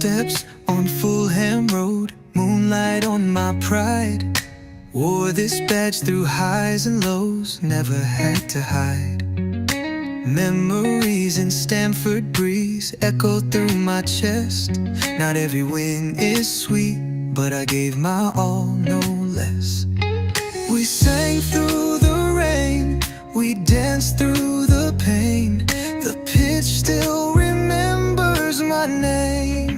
Footsteps on Fulham Road, moonlight on my pride. Wore this badge through highs and lows, never had to hide. Memories in Stamford breeze echo through my chest. Not every win is sweet, but I gave my all, no less. We sang through the rain, we danced through the pain. The pitch still remembers my name.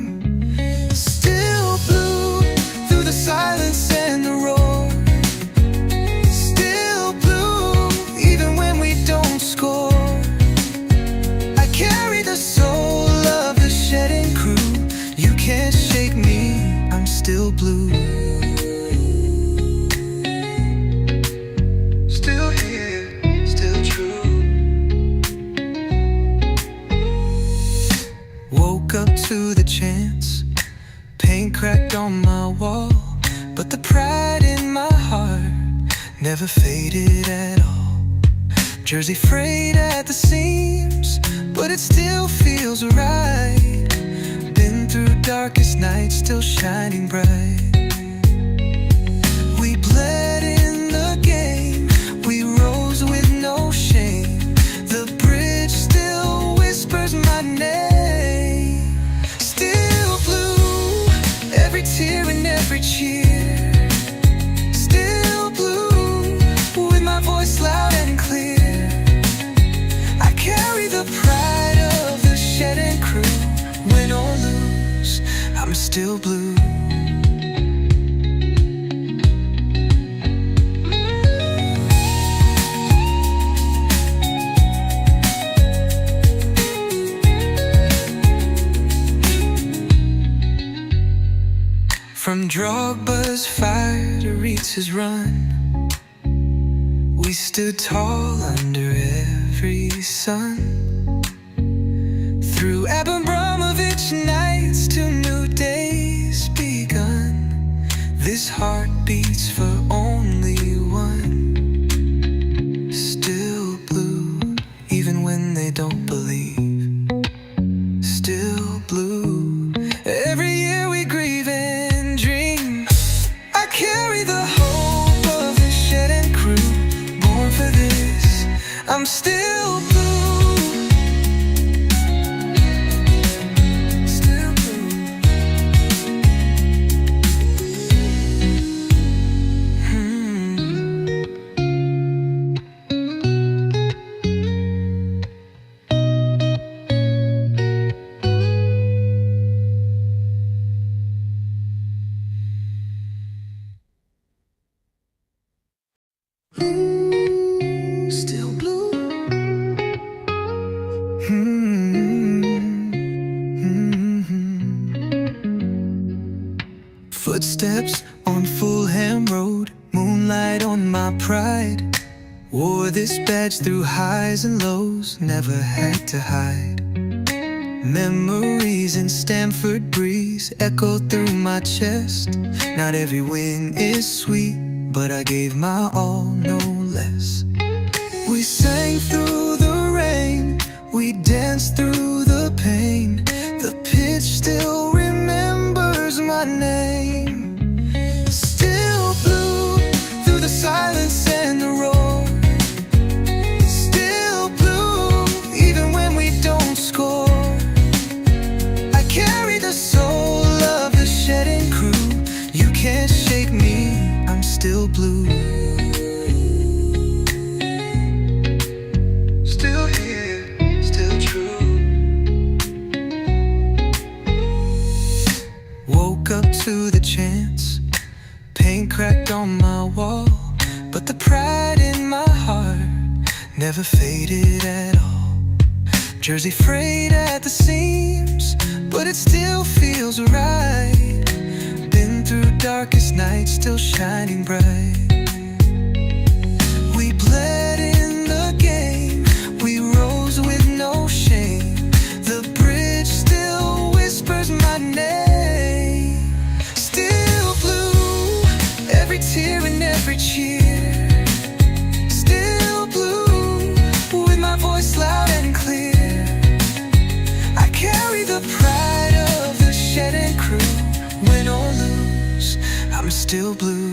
Still blue through the silence and the roar. Still blue even when we don't score. I carry the soul of the shedding crew. You can't shake me, I'm still blue. Still here, still true. Woke up to the chants, paint cracked on my wall, but the pride in my heart never faded at all. Jersey frayed at the seams, but it still feels right. Been through darkest nights, still shining bright. We bled in the game, we rose with no shame. The bridge still whispers my name. Still blue, every tear and every cheer. Still blue, with my voice loud and clear. I carry the pride of the shedding crew. Win or lose, I'm still blue. From Drogba's fire to Ritz's run, we stood tall under every sun. Through Abramovich nights to new days begun, this heart beats for only one. Still blue, even when they don't believe. Still blue, every year we grieve and dream. I carry the hope of the shedding crew, born for this, I'm still blue. Still blue. Footsteps on Fulham Road, moonlight on my pride. Wore this badge through highs and lows, never had to hide. Memories in Stamford breeze echo through my chest. Not every win is sweet, but I gave my all, no less. We sang through the rain, we danced through the pain. The pitch still remembers my name. Still blue through the silence and the roar. Still blue even when we don't score. I carry the soul of the shedding crew. You can't shake me, I'm still blue. Still here, still true. Woke up to the chants, paint cracked on my wall, but the pride in my heart never faded at all. Jersey frayed at the seams, but it still feels right. Been through darkest nights, still shining bright. We bled in the game, we rose with no shame. The bridge still whispers my name. Still blue, every tear and every cheer. Still blue, with my voice loud and clear. I carry the pride of the shedding still blue.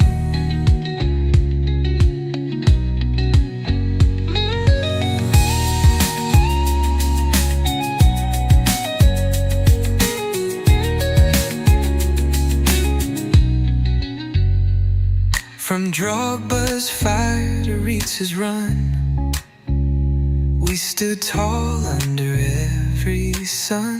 From Drogba's fire to Ritz's run, we stood tall under every sun.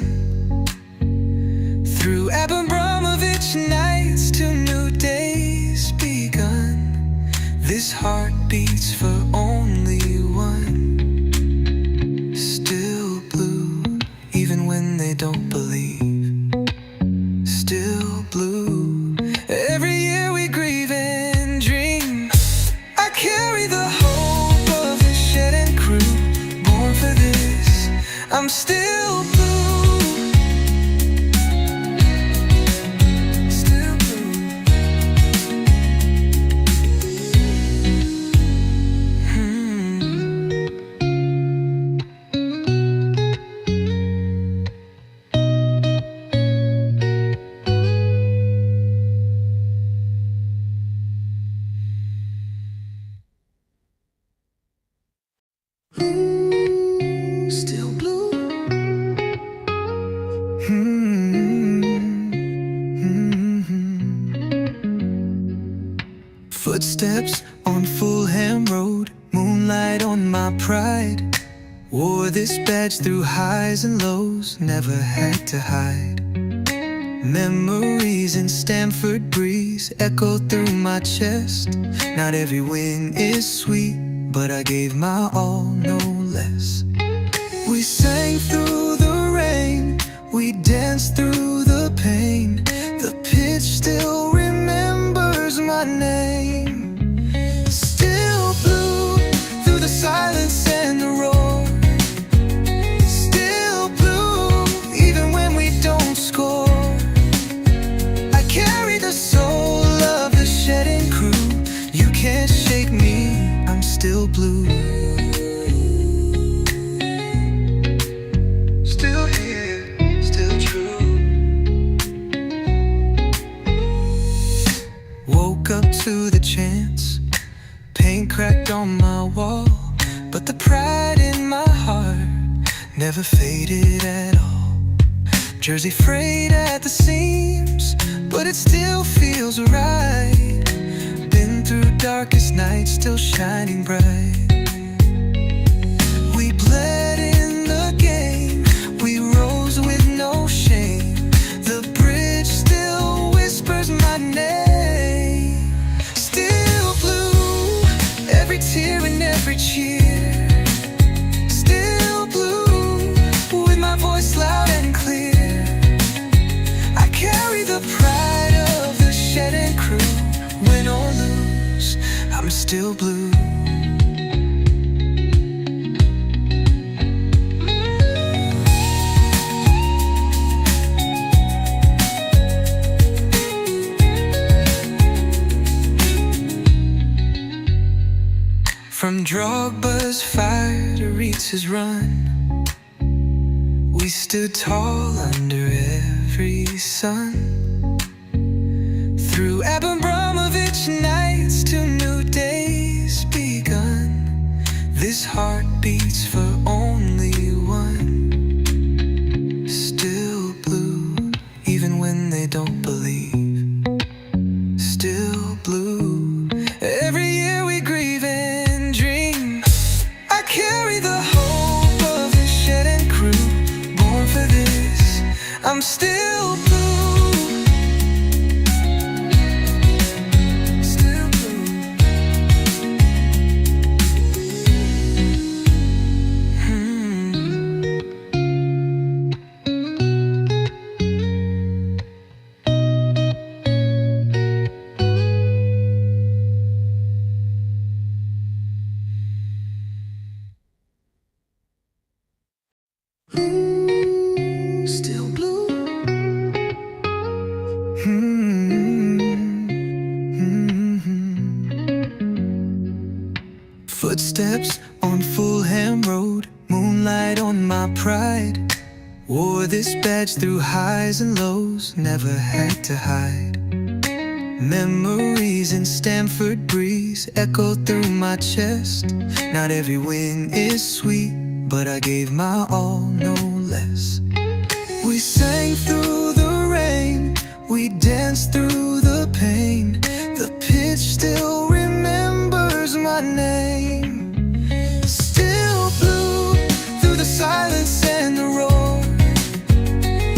Through Abramovich nights to new days begun, this heart beats for only one. Still blue, even when they don't believe. Still blue, every year we grieve and dream. I carry the hope of the shed and crew, born for this, I'm still blue. Still blue. Still blue. Footsteps on Fulham Road, moonlight on my pride. Wore this badge through highs and lows, never had to hide. Memories in Stamford breeze echo through my chest. Not every win is sweet, but I gave my all, no less. We sang through the rain, we danced through the pain. The pitch still remembers my name. Still blue, through the silence and the roar. Still blue, even when we don't score. I carry the soul of the shedding crew. You can't shake me, I'm still blue. Still here, still true. Woke up to the chance, paint cracked on my wall, but the pride in my heart never faded at all. Jersey frayed at the seams, but it still feels right. Been through darkest nights, still shining bright. We bled in the game, we rose with no shame. The bridge still whispers my name. Still blue, every tear and every cheer. Still blue, with my voice loud and clear. I carry the pride of the shed and crew. Win or lose, I'm still blue. From Drogba's fire to Ritz's run, we stood tall under every sun. Through Abramovich nights to new days begun, this heart beats for only one. Still blue, even when they don't believe. Still blue, every year we grieve and dream. I carry the hope of the shed and crew, born for this, I'm still blue. Still blue. Still blue. Footsteps on Fulham Road, moonlight on my pride. Wore this badge through highs and lows, never had to hide. Memories in Stamford breeze echo through my chest. Not every win is sweet, but I gave my all, no less. We sang through the rain, we danced through the pain. The pitch still remembers my name. Still blue through the silence and the roar.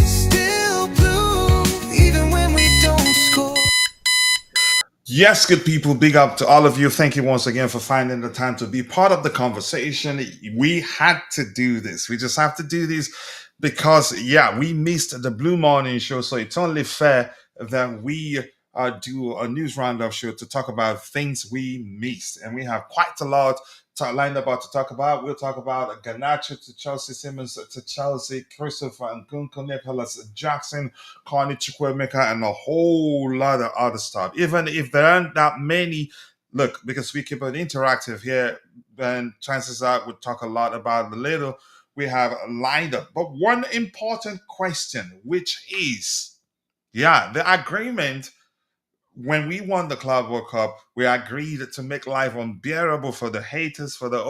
Still blue even when we don't score. Yes, good people, big up to all of you. Thank you once again for finding the time to be part of the conversation. We had to do this. We just have to do this because, yeah, we missed the Blue Morning show. So it's only fair that we do a news roundup show to talk about things we missed. And we have quite a lot lined up to talk about. We'll talk about Garnacho to Chelsea, Simons to Chelsea, Christopher and Nkunku, Nicolas Jackson, Carney Chukwuemeka, and a whole lot of other stuff. Even if there aren't that many, look, because we keep it interactive here, then chances are we'll talk a lot about the little we have lined up. But one important question, which is, yeah, the agreement when we won the Club World Cup, we agreed to make life unbearable for the haters, for the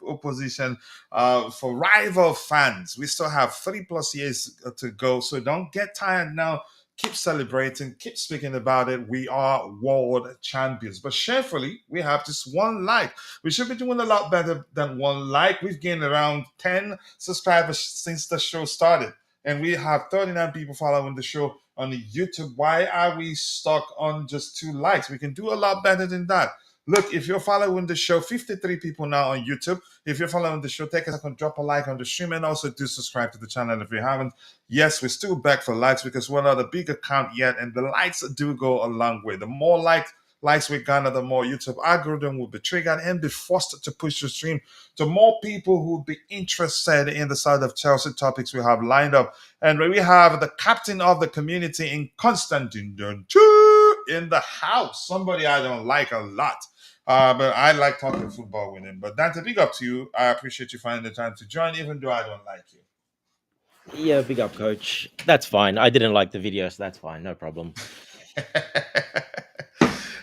opposition, for rival fans. We still have 3+ years to go, so don't get tired now. Keep celebrating, keep speaking about it. We are world champions. But shamefully, we have just one like. We should be doing a lot better than one like. We've gained around 10 subscribers since the show started, and we have 39 people following the show on the YouTube. Why are we stuck on just 2 likes? We can do a lot better than that. Look, if you're following the show, 53 people now on YouTube. If you're following the show, take a second, drop a like on the stream, and also do subscribe to the channel if you haven't. Yes, we're still back for likes because we're not a big account yet, and the likes do go a long way. The more likes we garner, the more YouTube algorithm will be triggered and be forced to push the stream to more people who will be interested in the side of Chelsea topics we have lined up. And we have the captain of the community in Constantine in the house. Somebody I don't like a lot. But I like talking football with him. But Dante, big up to you. I appreciate you finding the time to join, even though I don't like you. Yeah, big up, coach. That's fine. I didn't like the video, so that's fine. No problem.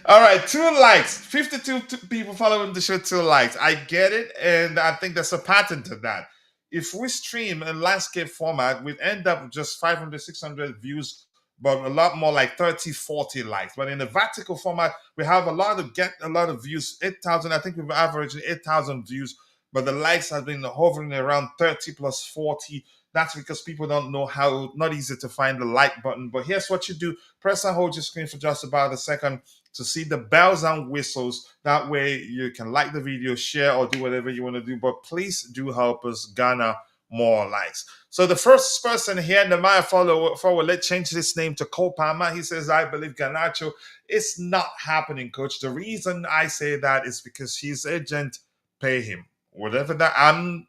All right, 2 likes. 52 people following the show, 2 likes. I get it, and I think there's a pattern to that. If we stream in landscape format, we'd end up with just 500, 600 views, but a lot more like 30, 40 likes. But in the vertical format, we have a lot of views, 8,000. I think we've averaged 8,000 views, but the likes have been hovering around 30 plus 40. That's because people don't know how, not easy to find the like button. But here's what you do. Press and hold your screen for just about a second to see the bells and whistles. That way you can like the video, share, or do whatever you want to do. But please do help us garner more likes. So the first person here, Nehemiah forward, let's change this name to Cole Palmer. He says, I believe Garnacho. It's not happening, coach. The reason I say that is because his agent pay him. Whatever that, I'm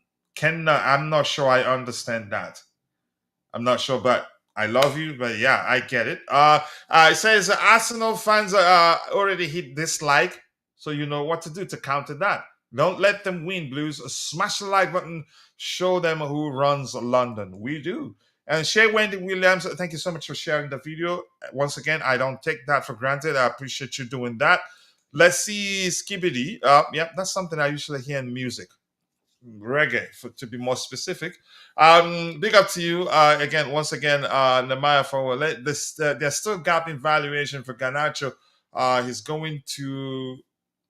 not sure I understand that. I'm not sure, but I love you. But yeah, I get it. It says Arsenal fans already hit dislike, so you know what to do to counter that. Don't let them win, Blues. Smash the like button. Show them who runs London. We do. And Shay Wendy Williams, thank you so much for sharing the video. Once again, I don't take that for granted. I appreciate you doing that. Let's see Skibidi. Yeah, that's something I usually hear in music. Reggae, to be more specific. Big up to you again, once again, Nehemiah for this. There's still gap in valuation for Garnacho. He's going to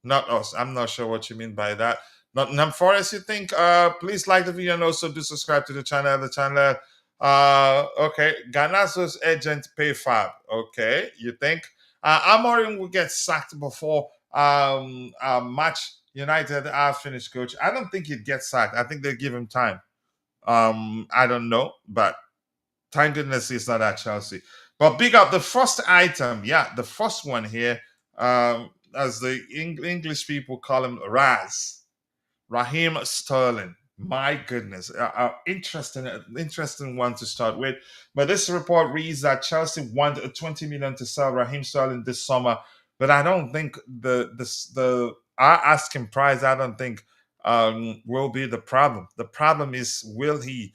not us. I'm not sure what you mean by that. Nottingham Forest, you think? Please like the video and also do subscribe to the channel. Okay, Garnacho's agent pay fab. Okay, you think? Amorim will get sacked before match United are finished, coach. I don't think he'd get sacked. I think they give him time. I don't know, but thank goodness he's not at Chelsea. But big up the first item, yeah, the first one here, as the English people call him, Raheem Sterling. My goodness, interesting one to start with. But this report reads that Chelsea wanted 20 million to sell Raheem Sterling this summer, but I don't think the our asking price, I don't think will be the problem. The problem is, will he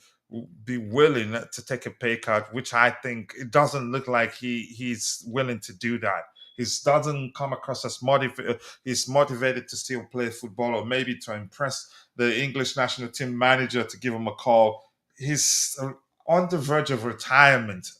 be willing to take a pay cut? Which I think it doesn't look like he's willing to do that. He doesn't come across as motivated. He's motivated to still play football, or maybe to impress the English national team manager to give him a call. He's on the verge of retirement,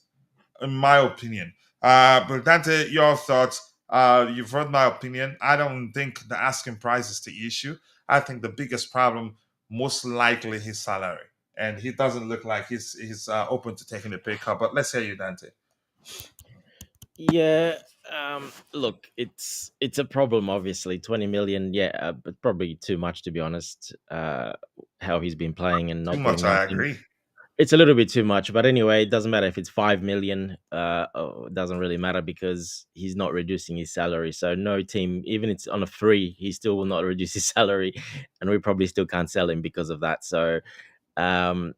in my opinion. But Dante, your thoughts. You've heard my opinion. I don't think the asking price is the issue. I think the biggest problem, most likely, his salary, and he doesn't look like he's open to taking a pay cut. But let's hear you, Dante. Yeah. Look, it's a problem. Obviously, 20 million. Yeah, but probably too much, to be honest. How he's been playing and Too not much, doing I nothing. agree. It's a little bit too much, but anyway, it doesn't matter if it's 5 million. It doesn't really matter because he's not reducing his salary. So no team, even it's on a free, he still will not reduce his salary, and we probably still can't sell him because of that. So um,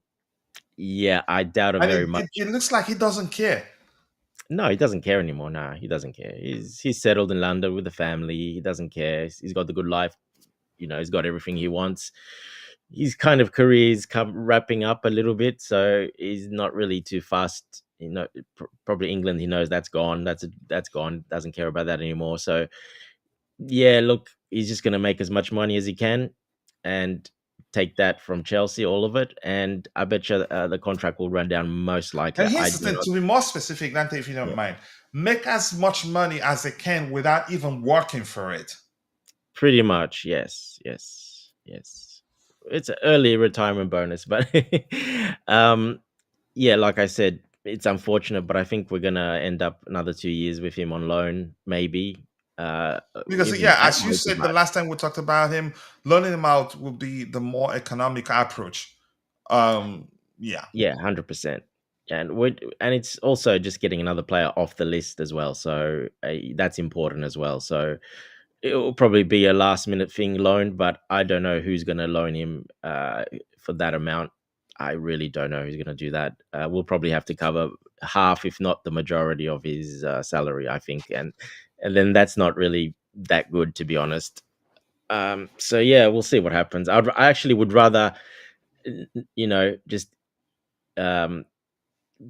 yeah, I doubt it And very much. it looks like he doesn't care. No, he doesn't care anymore. No, he doesn't care. He's settled in London with the family. He doesn't care. He's got the good life. He's got everything he wants. His kind of career is wrapping up a little bit, so he's not really too fast. Probably England. He knows that's gone. That's gone. Doesn't care about that anymore. So yeah, look, he's just going to make as much money as he can, and take that from Chelsea, all of it. And I bet you the contract will run down most likely. And I here's the do thing, not. to be more specific, Dante, if you don't Yeah. mind, make as much money as they can without even working for it. Pretty much, yes, yes, yes. It's an early retirement bonus, but um, yeah, like I said, it's unfortunate, but I think we're gonna end up another 2 years with him on loan, maybe. Because Even yeah, that as you might be said the much. last time we talked about him, loaning him out will be the more economic approach. Um, yeah. Yeah, 100%. And it's also just getting another player off the list as well. So that's important as well. So it will probably be a last minute thing loan, but I don't know who's going to loan him for that amount. I really don't know who's going to do that. We'll probably have to cover half, if not the majority, of his salary, I think, and then that's not really that good, to be honest. So yeah, we'll see what happens. I actually would rather, just um,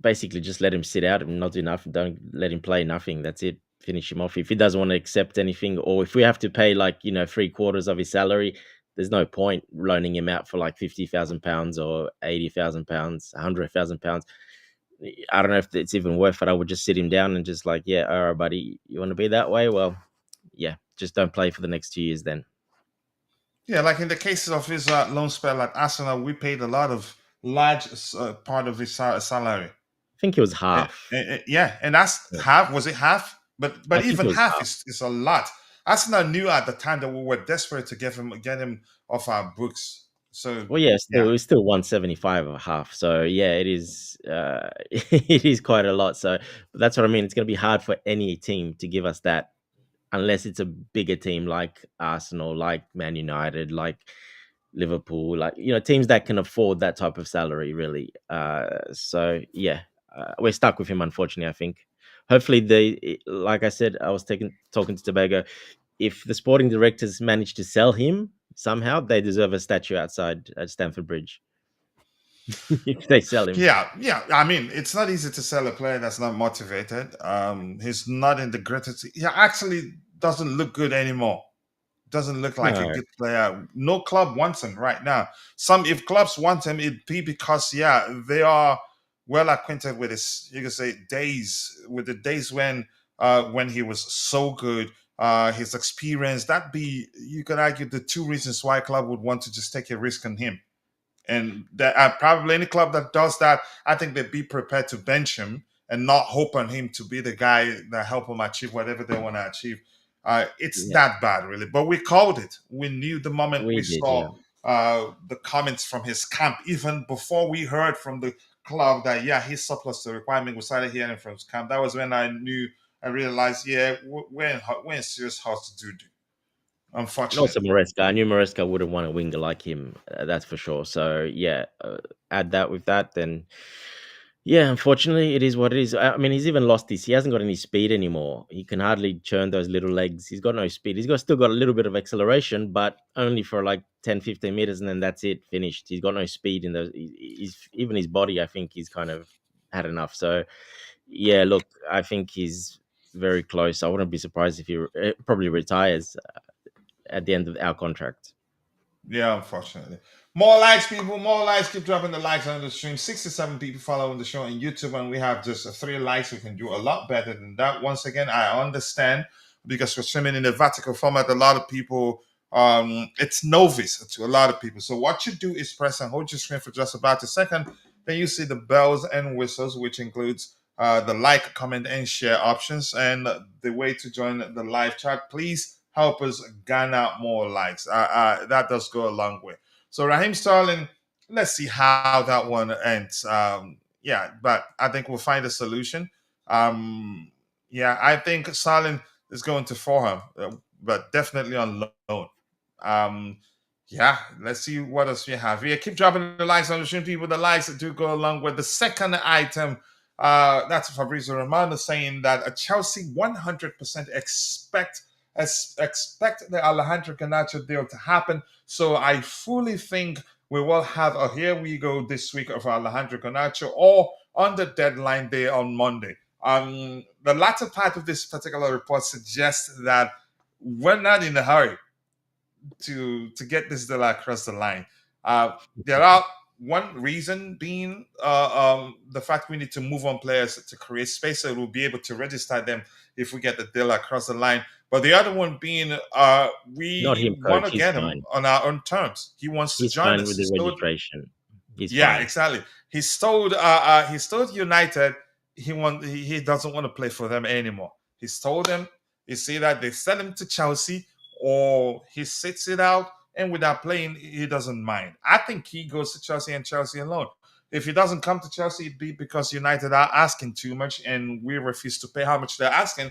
basically just let him sit out and not do nothing. Don't let him play nothing. That's it. Finish him off. If he doesn't want to accept anything, or if we have to pay like 3/4 of his salary, there's no point loaning him out for like £50,000 or £80,000, £100,000. I don't know if it's even worth it. I would just sit him down and just like, yeah, all right, buddy, you want to be that way? Well, yeah, just don't play for the next 2 years then. Yeah, like in the cases of his loan spell at Arsenal, we paid a lot of large part of his salary. I think it was half. Yeah, and that's Yeah, half. Was it half? But I think it even was half half. is a lot. Arsenal knew at the time that we were desperate to get him off our books. So Well, yeah, yeah, still it's still 175 and a half. So yeah, it is it is quite a lot. So that's what I mean. It's gonna be hard for any team to give us that unless it's a bigger team like Arsenal, like Man United, like Liverpool, like teams that can afford that type of salary, really. So yeah, we're stuck with him, unfortunately. I think. Hopefully, like I said, I was talking to Tobago. If the sporting directors manage to sell him somehow, they deserve a statue outside at Stamford Bridge. If they sell him, yeah. I mean, it's not easy to sell a player that's not motivated. He's not in the greatest. He actually doesn't look good anymore. Doesn't look like a no, good player. No club wants him right now. Some if clubs want him, it'd be because they are well acquainted with his, you could say, the days when he was so good. His experience, that be, you could argue, the two reasons why a club would want to just take a risk on him. And that probably any club that does that, I think they'd be prepared to bench him and not hope on him to be the guy that help them achieve whatever they want to achieve. It's yeah, that bad, really. But we called it. We knew the moment we we did, yeah. saw the comments from his camp, even before we heard from the club that, yeah, he's surplus to requirement. We started hearing from his camp. That was when I realized, yeah, we're in serious house to do, And also unfortunately. Maresca. I knew Maresca wouldn't want a winger like him. That's for sure. So yeah, add that with that, then yeah, unfortunately, it is what it is. I mean, he's even lost his. He hasn't got any speed anymore. He can hardly churn those little legs. He's got no speed. Still got a little bit of acceleration, but only for like 10, 15 meters, and then that's it. Finished. He's got no speed in those. He's even his body. I think he's kind of had enough. So yeah, look, I think he's very close. I wouldn't be surprised if he probably retires at the end of our contract. Yeah, unfortunately. More likes, people. More likes. Keep dropping the likes on the stream. 67 people following the show on YouTube, and we have just 3 likes. We can do a lot better than that. Once again, I understand because we're streaming in the vertical format. A lot of people, it's novice to a lot of people. So what you do is press and hold your screen for just about a second. Then you see the bells and whistles, which includes the like, comment, and share options, and the way to join the live chat. Please help us garner more likes. That does go a long way. So Raheem Sterling, let's see how that one ends. Yeah, but I think we'll find a solution. Yeah, I think Sterling is going to Fulham, but definitely on loan. Um, yeah, let's see what else we have here. Keep dropping the likes on the stream, people. The likes that do go along with the second item. That's Fabrizio Romano saying that a Chelsea 100% expect the Alejandro Garnacho deal to happen. So I fully think we will have a here we go this week of Alejandro Garnacho or on the deadline day on Monday. The latter part of this particular report suggests that we're not in a hurry to get this deal across the line. There are one reason being the fact we need to move on players to create space so we'll be able to register them if we get the deal across the line. But the other one being Not him, we want coach. to He's get him fine. on our own terms. He wants to He's join fine us. with the registration. He's Yeah, fine. exactly. He's told United he doesn't want to play for them anymore. He's told them he see that they sell him to Chelsea or he sits it out and without playing he doesn't mind. I think he goes to Chelsea and Chelsea alone. If he doesn't come to Chelsea, it'd be because United are asking too much and we refuse to pay how much they're asking.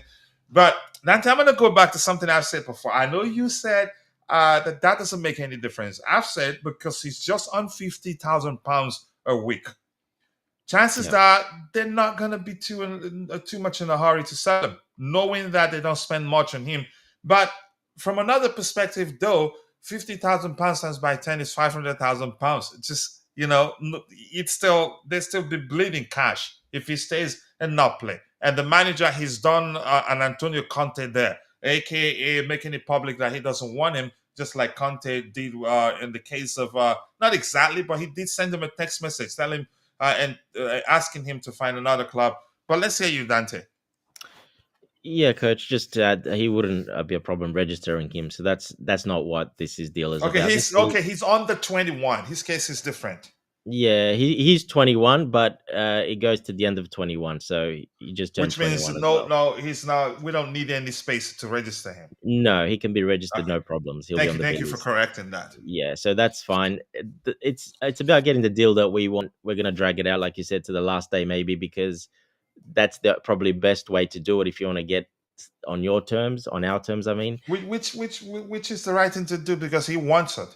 But Dante, I'm going to go back to something I've said before. I know you said that doesn't make any difference. I've said because he's just on £50,000 a week. Chances Yeah. that they're not going to be too much in a hurry to sell him, knowing that they don't spend much on him. But from another perspective, though, £50,000 times by 10 is £500,000. It's just it's still they still be bleeding cash if he stays and not play. And the manager, he's done an Antonio Conte there, aka making it public that he doesn't want him, just like Conte did in the case of not exactly, but he did send him a text message telling him and asking him to find another club. But let's hear you, Dante. Yeah, coach. Just to add, he wouldn't be a problem registering him. So that's not what this deal is Okay, about. he's on the 21. His case is different. Yeah, he's 21, but it goes to the end of 21, so he just turned Which means 21 as no, well. no, he's not. We don't need any space to register him. No, he can be registered, Okay, no problems. He'll be on the thank B you for list. correcting that. Yeah, so that's fine. It's about getting the deal that we want. We're gonna drag it out, like you said, to the last day maybe, because that's the probably best way to do it if you want to get on your terms, on our terms. I mean, Which is the right thing to do because he wants it,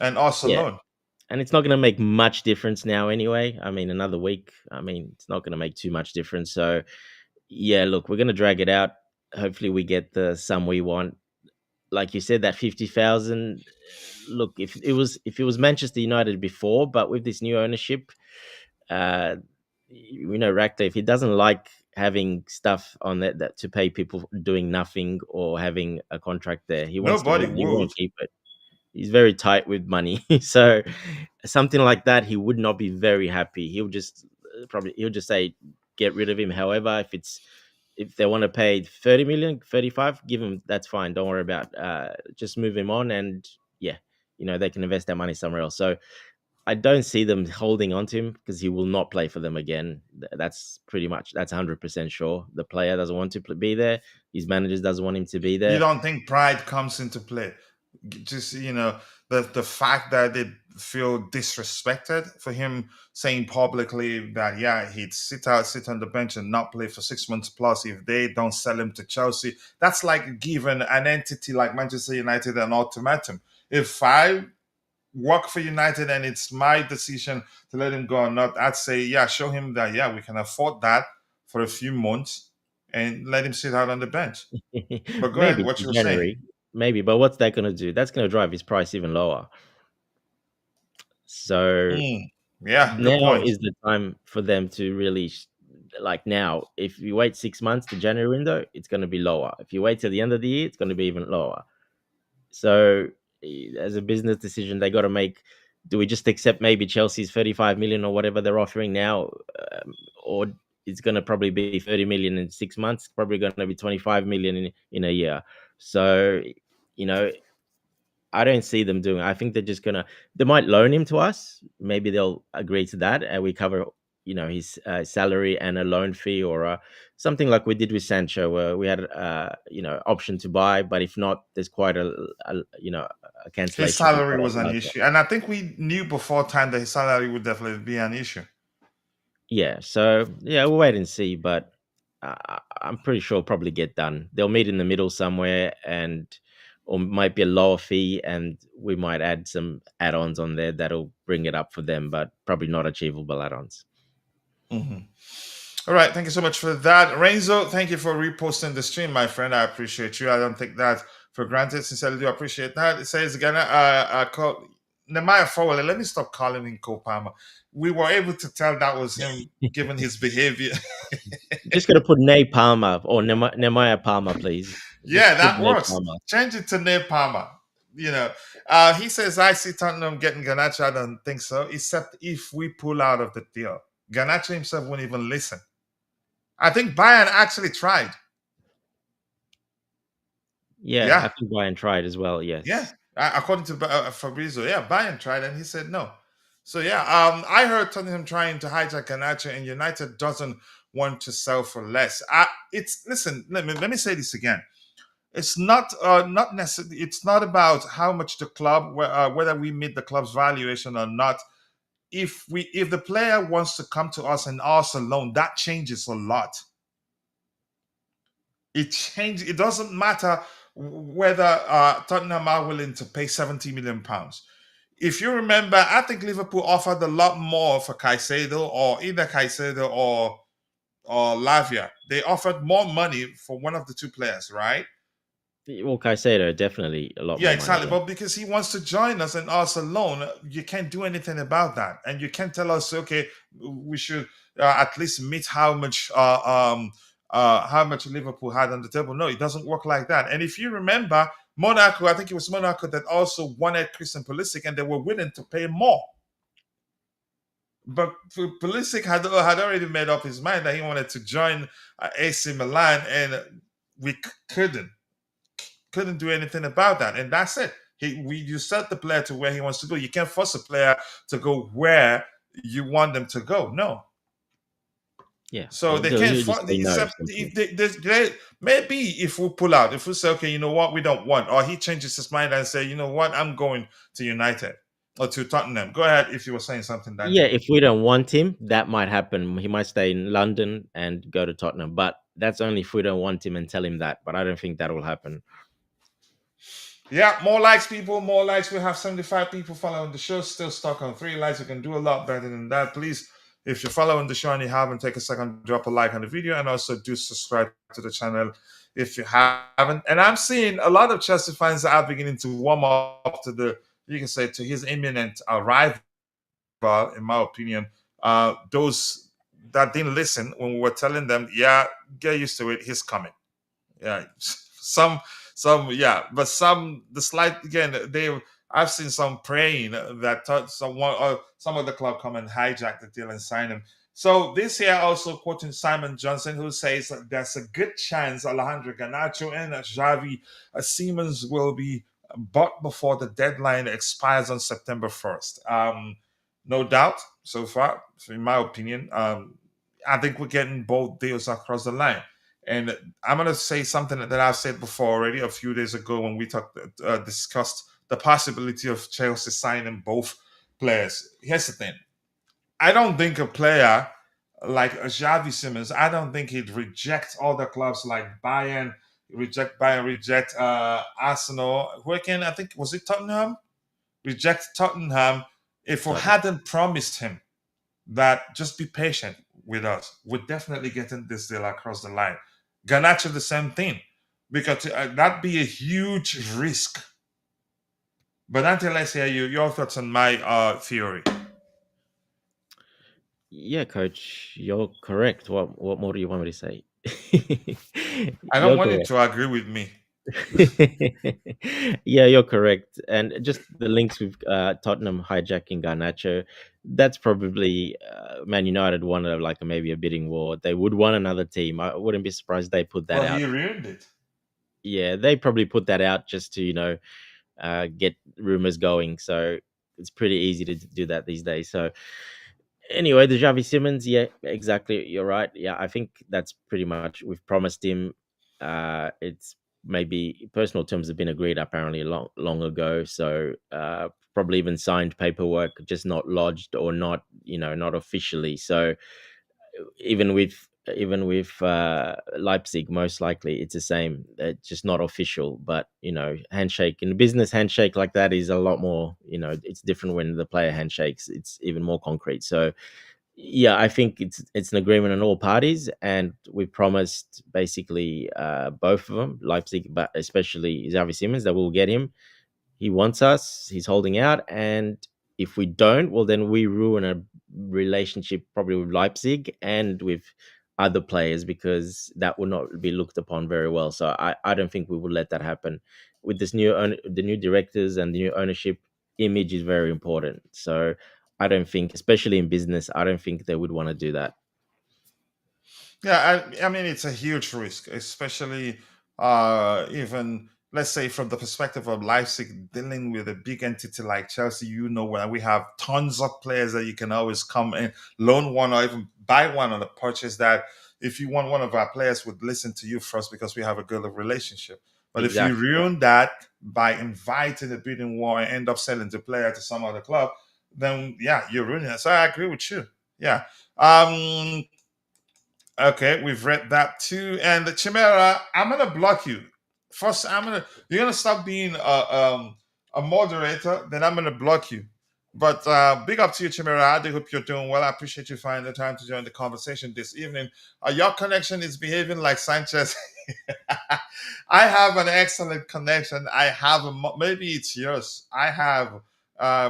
and us yeah, alone. and it's not gonna make much difference now anyway. I mean, another week. I mean, it's not gonna make too much difference. So yeah, look, we're gonna drag it out. Hopefully, we get the sum we want. Like you said, that 50,000. Look, if it was Manchester United before, but with this new ownership, we know Rakta, if he doesn't like having stuff on that to pay people doing nothing or having a contract there, he wants to Nobody move. He would. won't keep it. He's very tight with money, so something like that, he would not be very happy. He'll just say get rid of him. However, if they want to pay 30 million, 35, give him, that's fine. Don't worry about just move him on, and yeah, they can invest that money somewhere else. So I don't see them holding on to him because he will not play for them again. That's 100% sure. The player doesn't want to be there. His managers doesn't want him to be You there. don't think pride comes into play? Just the fact that they feel disrespected for him saying publicly that he'd sit on the bench and not play for 6 months plus if they don't sell him to Chelsea. That's like giving an entity like Manchester United an ultimatum. If I work for United and it's my decision to let him go or not, I'd say show him that we can afford that for a few months and let him sit out on the bench. But go ahead, Maybe what to you were saying. January, maybe. But what's that going to do? That's going to drive his price even lower. So Mm, yeah, good now point. is the time for them to really like now, if you wait 6 months to January window, it's going to be lower. If you wait till the end of the year, it's going to be even lower. So as a business decision, they got to make. Do we just accept maybe Chelsea's 35 million or whatever they're offering now, or it's going to probably be 30 million in 6 months? Probably going to be 25 million in a year. So you know, I don't see them doing. I think they're just gonna. They might loan him to us. Maybe they'll agree to that, and we cover, his salary and a loan fee, or something like we did with Sancho, where we had, option to buy. But if not, there's quite a His cancellation fee. salary was an issue, and I think we knew before time that his salary would definitely be an issue. Yeah. So yeah, we'll wait and see. But I'm pretty sure it'll probably get done. They'll meet in the middle somewhere, or might be a lower fee, and we might add some add-ons on there that'll bring it up for them, but probably not achievable add-ons. Mm-hmm. All right, thank you so much for that, Renzo. Thank you for reposting the stream, my friend. I appreciate you. I don't take that for granted. Sincerely, do appreciate that. It says again, call Nehemiah Fowler. Let me stop calling him Copama. We were able to tell that was him, given his behavior. Just gonna put Ney Palmer or Nehemiah Palmer, please. Yeah, Just that put Ney works. Palmer. Change it to Ney Palmer. He says, I see Tottenham getting Garnacho. I don't think so, except if we pull out of the deal. Garnacho himself won't even listen. I think Bayern actually tried. Yeah, I think Bayern tried as well. Yes. Yeah, according to Fabrizio, Bayern tried and he said no. So I heard Tottenham trying to hijack Garnacho, and United doesn't want to sell for less. Listen. Let me say this again. It's not necessarily. It's not about how much the club, whether we meet the club's valuation or not. If the player wants to come to us and us alone, that changes a lot. It doesn't matter whether Tottenham are willing to pay £70 million. If you remember, I think Liverpool offered a lot more for Caicedo, or either Caicedo or Lavia. They offered more money for one of the two players, right? Well, Caicedo definitely a lot more exactly. money. But because he wants to join us and us alone, you can't do anything about that, and you can't tell us, okay, we should at least meet how much Liverpool had on the table. No, it doesn't work like that. And if you remember, Monaco, I think it was Monaco that also wanted Christian Pulisic, and they were willing to pay more. But Pulisic had already made up his mind that he wanted to join AC Milan, and we couldn't do anything about that. And that's it. You set the player to where he wants to go. You can't force a player to go where you want them to go. No. Yeah. So they can't. Maybe if we pull out, if we say, okay, you know what, we don't want, or he changes his mind and say, you know what, I'm going to United or to Tottenham. Go ahead if you were saying something. Daniel. Yeah, if we don't want him, that might happen. He might stay in London and go to Tottenham, but that's only if we don't want him and tell him that. But I don't think that will happen. Yeah, more likes, people. More likes. We have 75 people following the show. Still stuck on 3 likes. We can do a lot better than that. Please, if you're following the show and you haven't, take a second, drop a like on the video, and also do subscribe to the channel if you haven't. And I'm seeing a lot of Chelsea fans are beginning to warm up to to his imminent arrival, in my opinion. Those that didn't listen when we were telling them, get used to it, he's coming. Yeah, I've seen some praying that some of the club come and hijack the deal and sign him. So this here also quoting Simon Johnson, who says that there's a good chance Alejandro Garnacho and Xavi Simons will be bought before the deadline expires on September 1st. No doubt so far, in my opinion. I think we're getting both deals across the line. And I'm going to say something that I've said before already a few days ago when we discussed the possibility of Chelsea signing both players. Here's the thing. I don't think a player like Xavi Simons, I don't think he'd reject other clubs like Bayern, reject Arsenal. I think, was it Tottenham? Reject Tottenham if we hadn't promised him that just be patient with us. We're definitely getting this deal across the line. Garnacho, the same thing, because that'd be a huge risk. But until let's hear your thoughts on my theory. Yeah, coach, you're correct. What more do you want me to say? I don't You're want you correct. to agree with me. Yeah, you're correct. And just the links with Tottenham hijacking Garnacho, that's probably Man United wanted like maybe a bidding war. They would want another team. I wouldn't be surprised they put that But he out. ruined it. Yeah, they probably put that out just to get rumors going. So it's pretty easy to do that these days. So anyway, the Xavi Simons, yeah, exactly. You're right. Yeah, I think that's pretty much we've promised him. It's maybe personal terms have been agreed apparently long ago. So probably even signed paperwork, just not lodged or not, not officially. So even with Leipzig, most likely it's the same. It's just not official, but handshake in business, handshake like that is a lot more. It's different when the player handshakes. It's even more concrete. So yeah, I think it's an agreement on all parties, and we promised basically both of them, Leipzig, but especially Xavi Simons, that we'll get him. He wants us. He's holding out, and if we don't, well, then we ruin a relationship probably with Leipzig and with other players because that would not be looked upon very well. So I don't think we would let that happen. With this the new directors and the new ownership, image is very important. So I don't think, especially in business, I don't think they would want to do that. Yeah, I mean it's a huge risk, especially even let's say from the perspective of Leipzig dealing with a big entity like Chelsea. Where we have tons of players that you can always come and loan one or even buy one on a purchase. That if you want one of our players would listen to you first because we have a good relationship. But if you Exactly. ruin that by inviting a bidding war and end up selling the player to some other club, then yeah, you're ruining it. So I agree with you. Yeah. Um, Okay, we've read that too. And the Chimera, I'm gonna block you. First, you're gonna stop being a moderator, then I'm gonna block you. But big up to you, Chimera. I do hope you're doing well. I appreciate you finding the time to join the conversation this evening. Your connection is behaving like Sanchez. I have an excellent connection. I have maybe it's yours. I have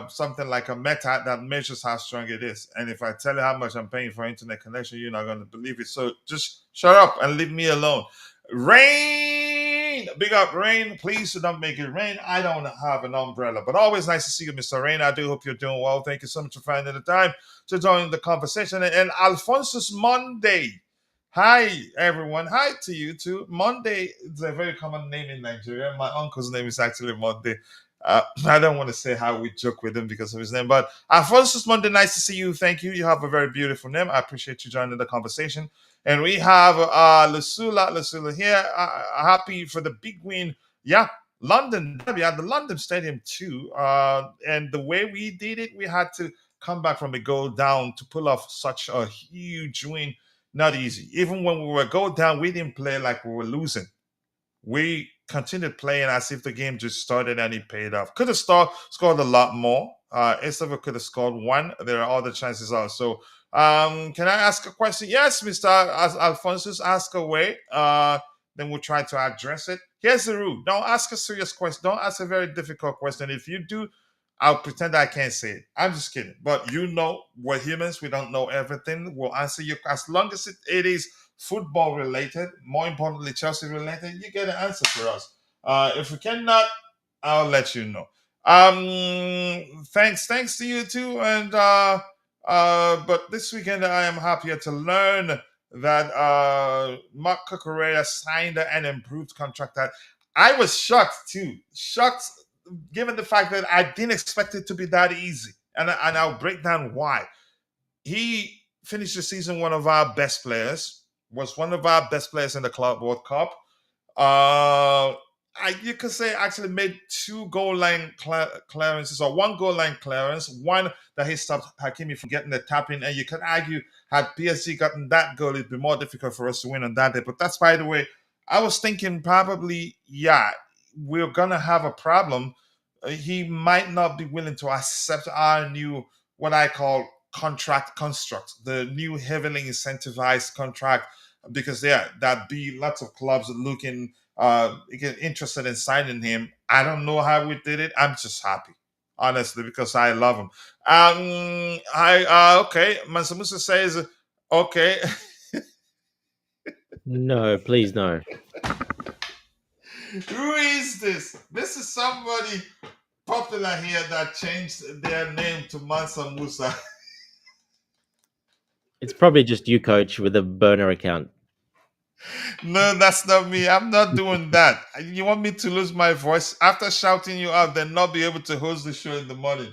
something like a meta that measures how strong it is. And if I tell you how much I'm paying for internet connection, you're not going to believe it. So just shut up and leave me alone. Rain, big up, Rain. Please don't make it rain. I don't have an umbrella, but always nice to see you, Mr. Rain. I do hope you're doing well. Thank you so much for finding the time to join the conversation. And Alphonsus Monday. Hi, everyone. Hi to you too. Monday is a very common name in Nigeria. My uncle's name is actually Monday. I don't want to say how we joke with him because of his name, but Alphonsus Monday, nice to see you. Thank you. You have a very beautiful name. I appreciate you joining the conversation. And we have Lusula here. Happy for the big win. Yeah, London Derby at the London Stadium too. And the way we did it, we had to come back from a goal down to pull off such a huge win. Not easy. Even when we were go down, we didn't play like we were losing. We continued playing as if the game just started and it paid off. Could have scored a lot more. Esteva could have scored one. There are other chances also. Can I ask a question? Yes, Mr. Alphonsus, ask away. Then we'll try to address it. Here's the rule. Don't ask a serious question. Don't ask a very difficult question. If you do, I'll pretend I can't say it. I'm just kidding. But we're humans. We don't know everything. We'll answer you as long as it is football related, more importantly, Chelsea related, you get an answer for us. If we cannot, I'll let you know. Thanks to you too. And but this weekend I am happier to learn that Marc Cucurella signed an improved contract. That I was shocked too, shocked given the fact that I didn't expect it to be that easy, and I'll break down why. He finished the season one of our best players, was one of our best players in the Club World Cup. Uh, you could say actually made two goal line clearances or one goal line clearance, one that he stopped Hakimi from getting the tap in. And you could argue, had PSG gotten that goal, it'd be more difficult for us to win on that day. But that's, by the way, I was thinking probably, yeah, we're going to have a problem. He might not be willing to accept our new, what I call contract construct, the new heavily incentivized contract, because yeah, that be lots of clubs looking interested in signing him. I don't know how we did it. I'm just happy. honestly, because I love him. Okay. Mansa Musa says, okay. No, please no. Who is this? This is somebody popular here that changed their name to Mansa Musa. It's probably just you, coach, with a burner account. No, that's not me. I'm not doing that. You want me to lose my voice after shouting you out, then not be able to host the show in the morning?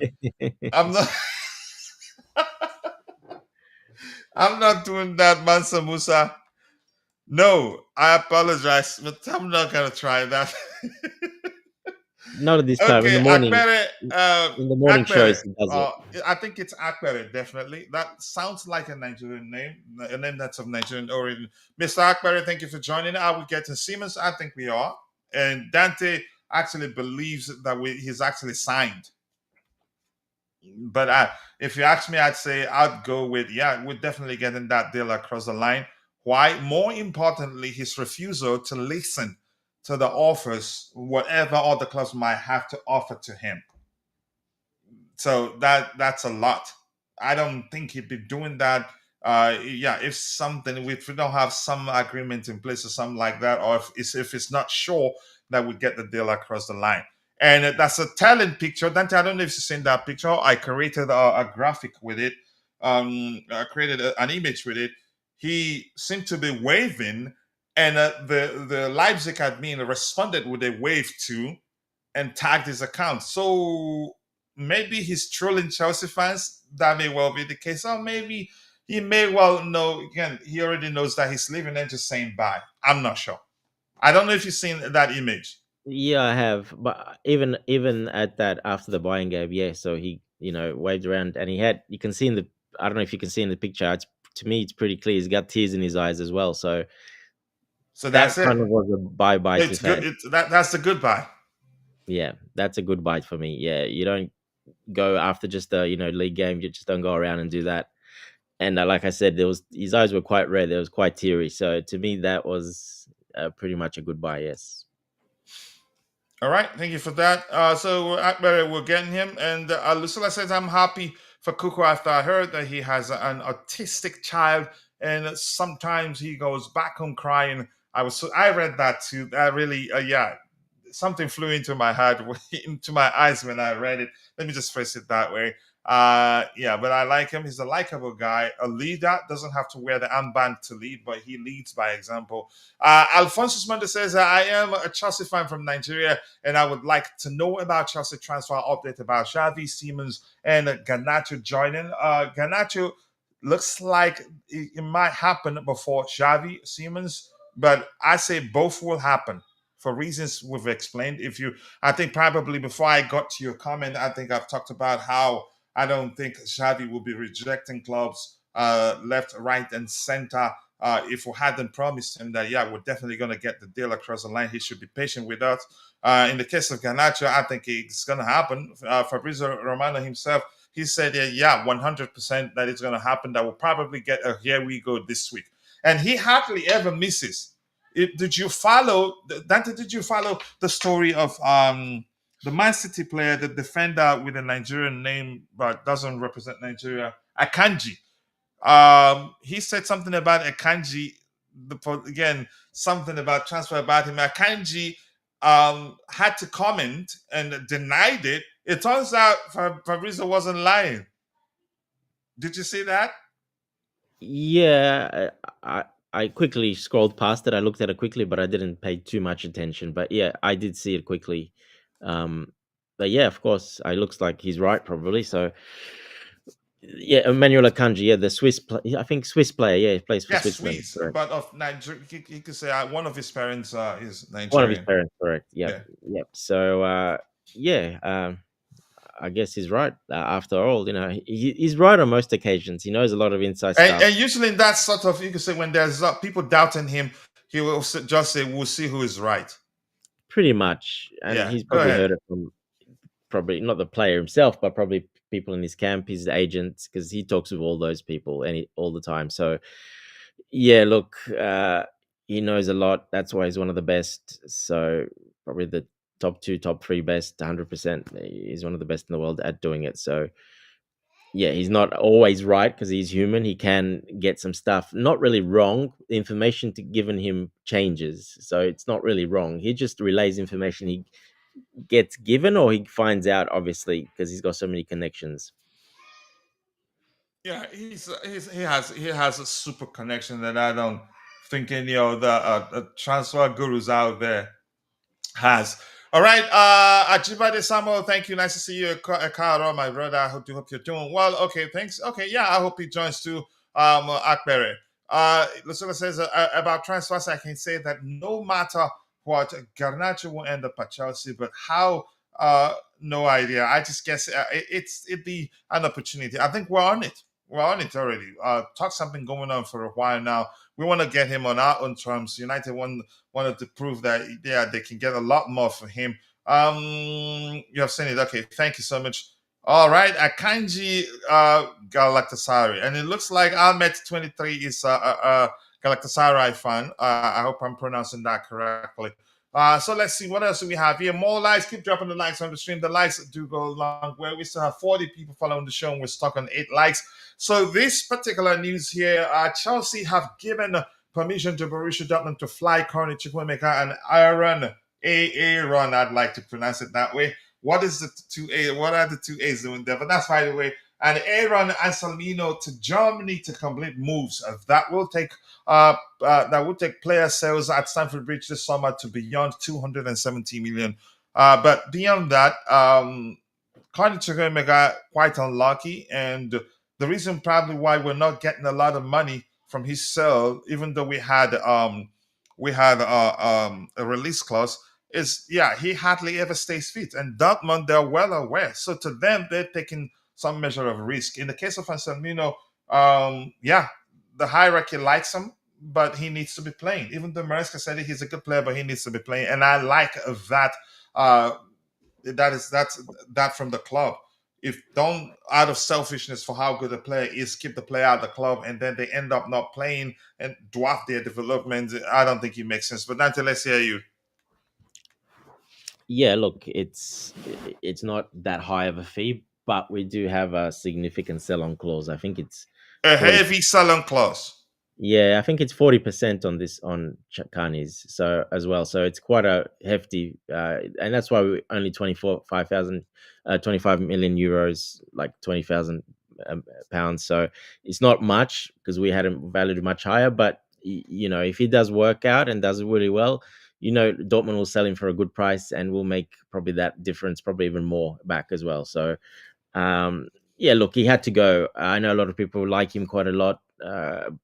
I'm not. I'm not doing that, Mansa Musa. No, I apologize, but I'm not gonna try that. Not at this time. Okay, Akbere, In the morning Akbere. shows, he does it. I think it's Akbere, definitely. That sounds like a Nigerian name, a name that's of Nigerian origin. Mr. Akbere, thank you for joining. Are we getting Siemens? I think we are. And Dante actually believes that he's actually signed. But if you ask me, I'd say I'd go with, yeah, we're definitely getting that deal across the line. Why? More importantly, his refusal to listen to the offers, whatever other clubs might have to offer to him. So that's a lot. I don't think he'd be doing that. Yeah, if we don't have some agreement in place or something like that, or if it's not sure that we get the deal across the line. And that's a telling picture. Dante, I don't know if you've seen that picture. I created a graphic with it. I created an image with it. He seemed to be waving, and the Leipzig admin responded with a wave too, and tagged his account. So maybe he's trolling Chelsea fans. That may well be the case. Or maybe he may well know, again, he already knows that he's leaving and just saying bye. I'm not sure. I don't know if you've seen that image. Yeah, I have. But even at that, after the buying game, yeah. So he, waved around, and he had. You can see in the. I don't know if you can see in the picture. To me, it's pretty clear. He's got tears in his eyes as well. So So that that's it. kind of was a bye to It's good. fans. That's the goodbye. Yeah, that's a good bite for me. Yeah, you don't go after just a league game. You just don't go around and do that. And like I said, his eyes were quite red. They was quite teary. So to me, that was pretty much a goodbye. Yes. All right, thank you for that. So Akbar, we're getting him, and Lucilla says, "I'm happy for Kuku after I heard that he has an autistic child, and sometimes he goes back home crying." I read that too. That really, yeah, something flew into my head, into my eyes when I read it. Let me just phrase it that way. Yeah, but I like him. He's a likable guy, a leader. Doesn't have to wear the armband to lead, but he leads by example. Alphonsus Mendes says, "I am a Chelsea fan from Nigeria, and I would like to know about Chelsea transfer update about Xavi Simons and Garnacho joining. Garnacho looks like it might happen before Xavi Simons, but I say both will happen." For reasons we've explained. I think probably before I got to your comment, I think I've talked about how I don't think Xavi will be rejecting clubs left, right, and center. If we hadn't promised him that, yeah, we're definitely going to get the deal across the line, he should be patient with us. In the case of Garnacho, I think it's going to happen. Fabrizio Romano himself, he said, yeah, 100% that it's going to happen. That will probably get a here we go this week. And he hardly ever misses. Did you follow, Dante? Did you follow the story of the Man City player, the defender with a Nigerian name but doesn't represent Nigeria, Akanji? He said something about Akanji. Again, something about transfer about him. Akanji had to comment and denied it. It turns out Fabrizio wasn't lying. Did you see that? Yeah, I quickly scrolled past it. I looked at it quickly, but I didn't pay too much attention. But yeah, I did see it quickly. Um, but yeah, of course, it looks like he's right, probably. So yeah, Emmanuel Akanji, yeah, the I think Swiss player. Yeah, he plays for Yes, Switzerland. Swiss, Correct. but of Nigeria. He could say one of his parents is One of his Nigerian. parents. Correct. Yep. Yeah. Yep. So yeah. I guess he's right. After all, he's right on most occasions. He knows a lot of inside stuff. And usually in that sort of, you could say when there's people doubting him, he will just say, "We'll see who is right." Pretty much, and Yeah, he's go probably ahead. heard it from probably not the player himself, but probably people in his camp, his agents, because he talks with all those people all the time. So yeah, look, he knows a lot. That's why he's one of the best. So probably top two, top three best, 100%. He's one of the best in the world at doing it. So yeah, he's not always right because he's human. He can get some stuff not really wrong. The information given him changes, so it's not really wrong. He just relays information he gets given or he finds out, obviously, because he's got so many connections. Yeah, he has a super connection that I don't think any of the transfer gurus out there has. All right, Ajibade Samuel, thank you. Nice to see you, Karo, my brother. I hope you're doing well. Okay, thanks. Okay, yeah, I hope he joins too. Akbere. Lucilla says about transfers, I can say that no matter what, Garnacho will end up at Chelsea, but how? No idea. I just guess it'd be an opportunity. I think we're on it. We're on it already. Talk something going on for a while now. We want to get him on our own terms. United wanted to prove that yeah they can get a lot more for him. You have seen it. Okay, thank you so much. All right, Akanji Galatasaray, and it looks like Ahmed 23 is a Galatasaray fan. I hope I'm pronouncing that correctly. So let's see what else do we have here. More likes. Keep dropping the likes on the stream. The likes do go a long way. We still have 40 people following the show, and we're stuck on 8 likes. So this particular news here, Chelsea have given permission to Borussia Dortmund to fly Carney Chukwuemeka and Aaron. I'd like to pronounce it that way. What is the two A? What are the two A's doing there? But that's by the way. And Aaron and Salmino to Germany to complete moves. That will take player sales at Stamford Bridge this summer to beyond 270 million. But beyond that, Carney Chukwuemeka quite unlucky, and the reason probably why we're not getting a lot of money from his sale, even though we had a release clause, is yeah he hardly ever stays fit, and Dortmund they're well aware. So to them, they're taking some measure of risk. In the case of Anselmino, yeah, the hierarchy likes him, but he needs to be playing. Even though Maresca said he's a good player, but he needs to be playing, and I like that. Uh, that's from the club. If don't out of selfishness for how good a player is, keep the player out of the club, and then they end up not playing and dwarf their development. I don't think it makes sense. But Nante, let's hear you. Yeah, look, it's not that high of a fee, but we do have a significant sell-on clause. I think it's A 40. heavy salon clause. Yeah, I think it's 40% on this on Carney's so as well. So it's quite a hefty, and that's why we only 25 million euros, like 20,000 pounds. So it's not much because we had him valued much higher. But if he does work out and does really well, Dortmund will sell him for a good price and we'll make probably that difference, probably even more back as well. So yeah, look, he had to go. I know a lot of people like him quite a lot,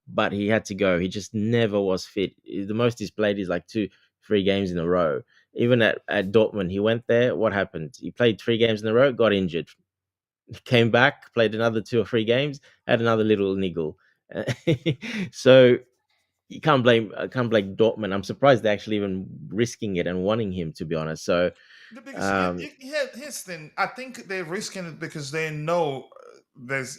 but he had to go. He just never was fit. The most he's played is like 2-3 games in a row. Even at Dortmund, he went there. What happened? He played 3 games in a row, got injured, came back, played another 2 or 3 games, had another little niggle. So you can't blame Dortmund. I'm surprised they're actually even risking it and wanting him, to be honest. So Because um, here's the thing. I think they're risking it because they know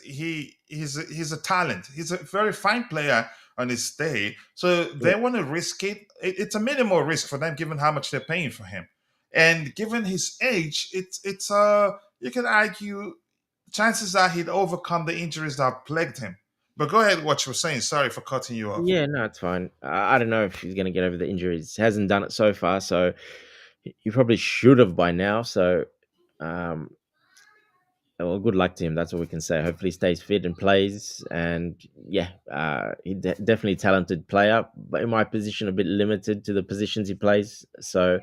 he's a talent. He's a very fine player on his day. So they want to risk it. It's a minimal risk for them given how much they're paying for him. And given his age, it's you can argue chances are he'd overcome the injuries that plagued him. But go ahead, what you were saying. Sorry for cutting you off. yeah, no, it's fine. I don't know if he's going to get over the injuries. He hasn't done it so far, so he probably should have by now. So, um, well, good luck to him. That's all we can say. Hopefully, he stays fit and plays. And yeah, he's definitely a talented player, but in my position, a bit limited to the positions he plays. So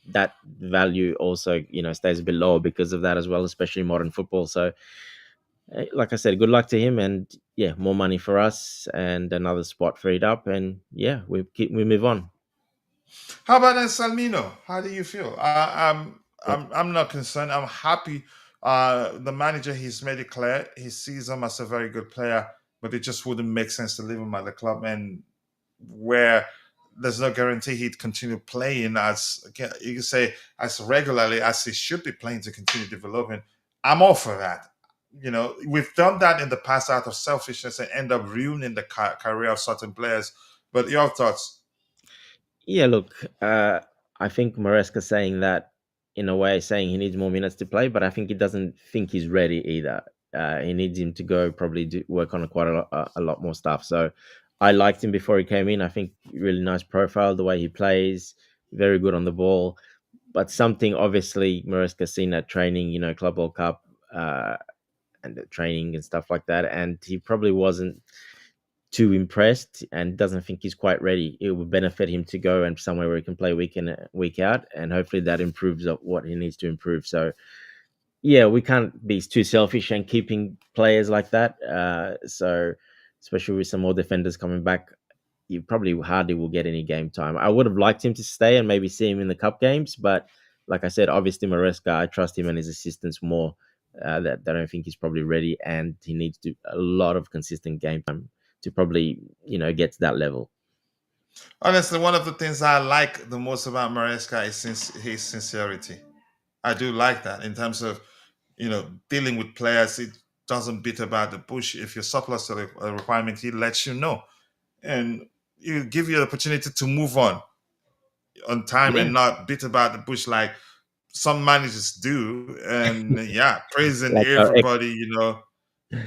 that value also, stays a bit lower because of that as well, especially in modern football. So, like I said, good luck to him, and yeah, more money for us and another spot freed up, and yeah, we move on. How about Salmino? How do you feel? I'm not concerned. I'm happy. The manager he's made it clear he sees him as a very good player, but it just wouldn't make sense to leave him at the club and where there's no guarantee he'd continue playing as you can say as regularly as he should be playing to continue developing. I'm all for that. We've done that in the past out of selfishness and end up ruining the career of certain players. But your thoughts? Yeah, look, I think Maresca saying that in a way, saying he needs more minutes to play, but I think he doesn't think he's ready either. He needs him to go probably work on quite a lot more stuff. So I liked him before he came in. I think really nice profile, the way he plays, very good on the ball. But something obviously Maresca seen at training, Club World Cup and the training and stuff like that, and he probably wasn't too impressed and doesn't think he's quite ready. It would benefit him to go and somewhere where he can play week in week out, and hopefully that improves what he needs to improve. So yeah, we can't be too selfish and keeping players like that. So especially with some more defenders coming back, you probably hardly will get any game time. I would have liked him to stay and maybe see him in the cup games, but like I said, obviously Maresca, I trust him and his assistants more. That I don't think he's probably ready, and he needs to a lot of consistent game time to probably get to that level. Honestly, one of the things I like the most about Maresca is his sincerity. I do like that in terms of dealing with players. It doesn't beat about the bush. If you're surplus to a requirement, he lets you know, and you give you the opportunity to move on time Yeah, and not beat about the bush like some managers do. And yeah, praising like our ex, everybody.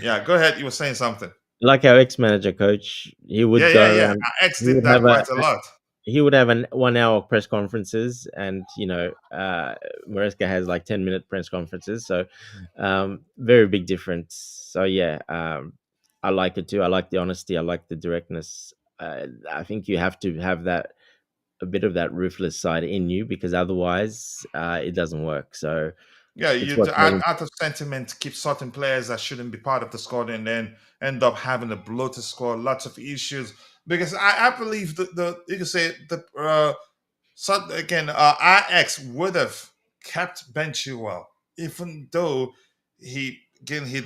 Yeah, go ahead. You were saying something. like our ex-manager coach, he Yeah, would go yeah, yeah. around. Our ex He did would that have quite a lot. an 1 hour press conferences, and Maresca has like 10-minute press conferences. So very big difference. So yeah, I like it too. I like the honesty. I like the directness. I think you have to have that a bit of that ruthless side in you, because otherwise it doesn't work. So Yeah, it's you what's made him. out of sentiment keep certain players that shouldn't be part of the squad and then end up having a bloated squad, lots of issues. Because I believe the you can say the so again, our ex would have kept Ben Chilwell, even though he'd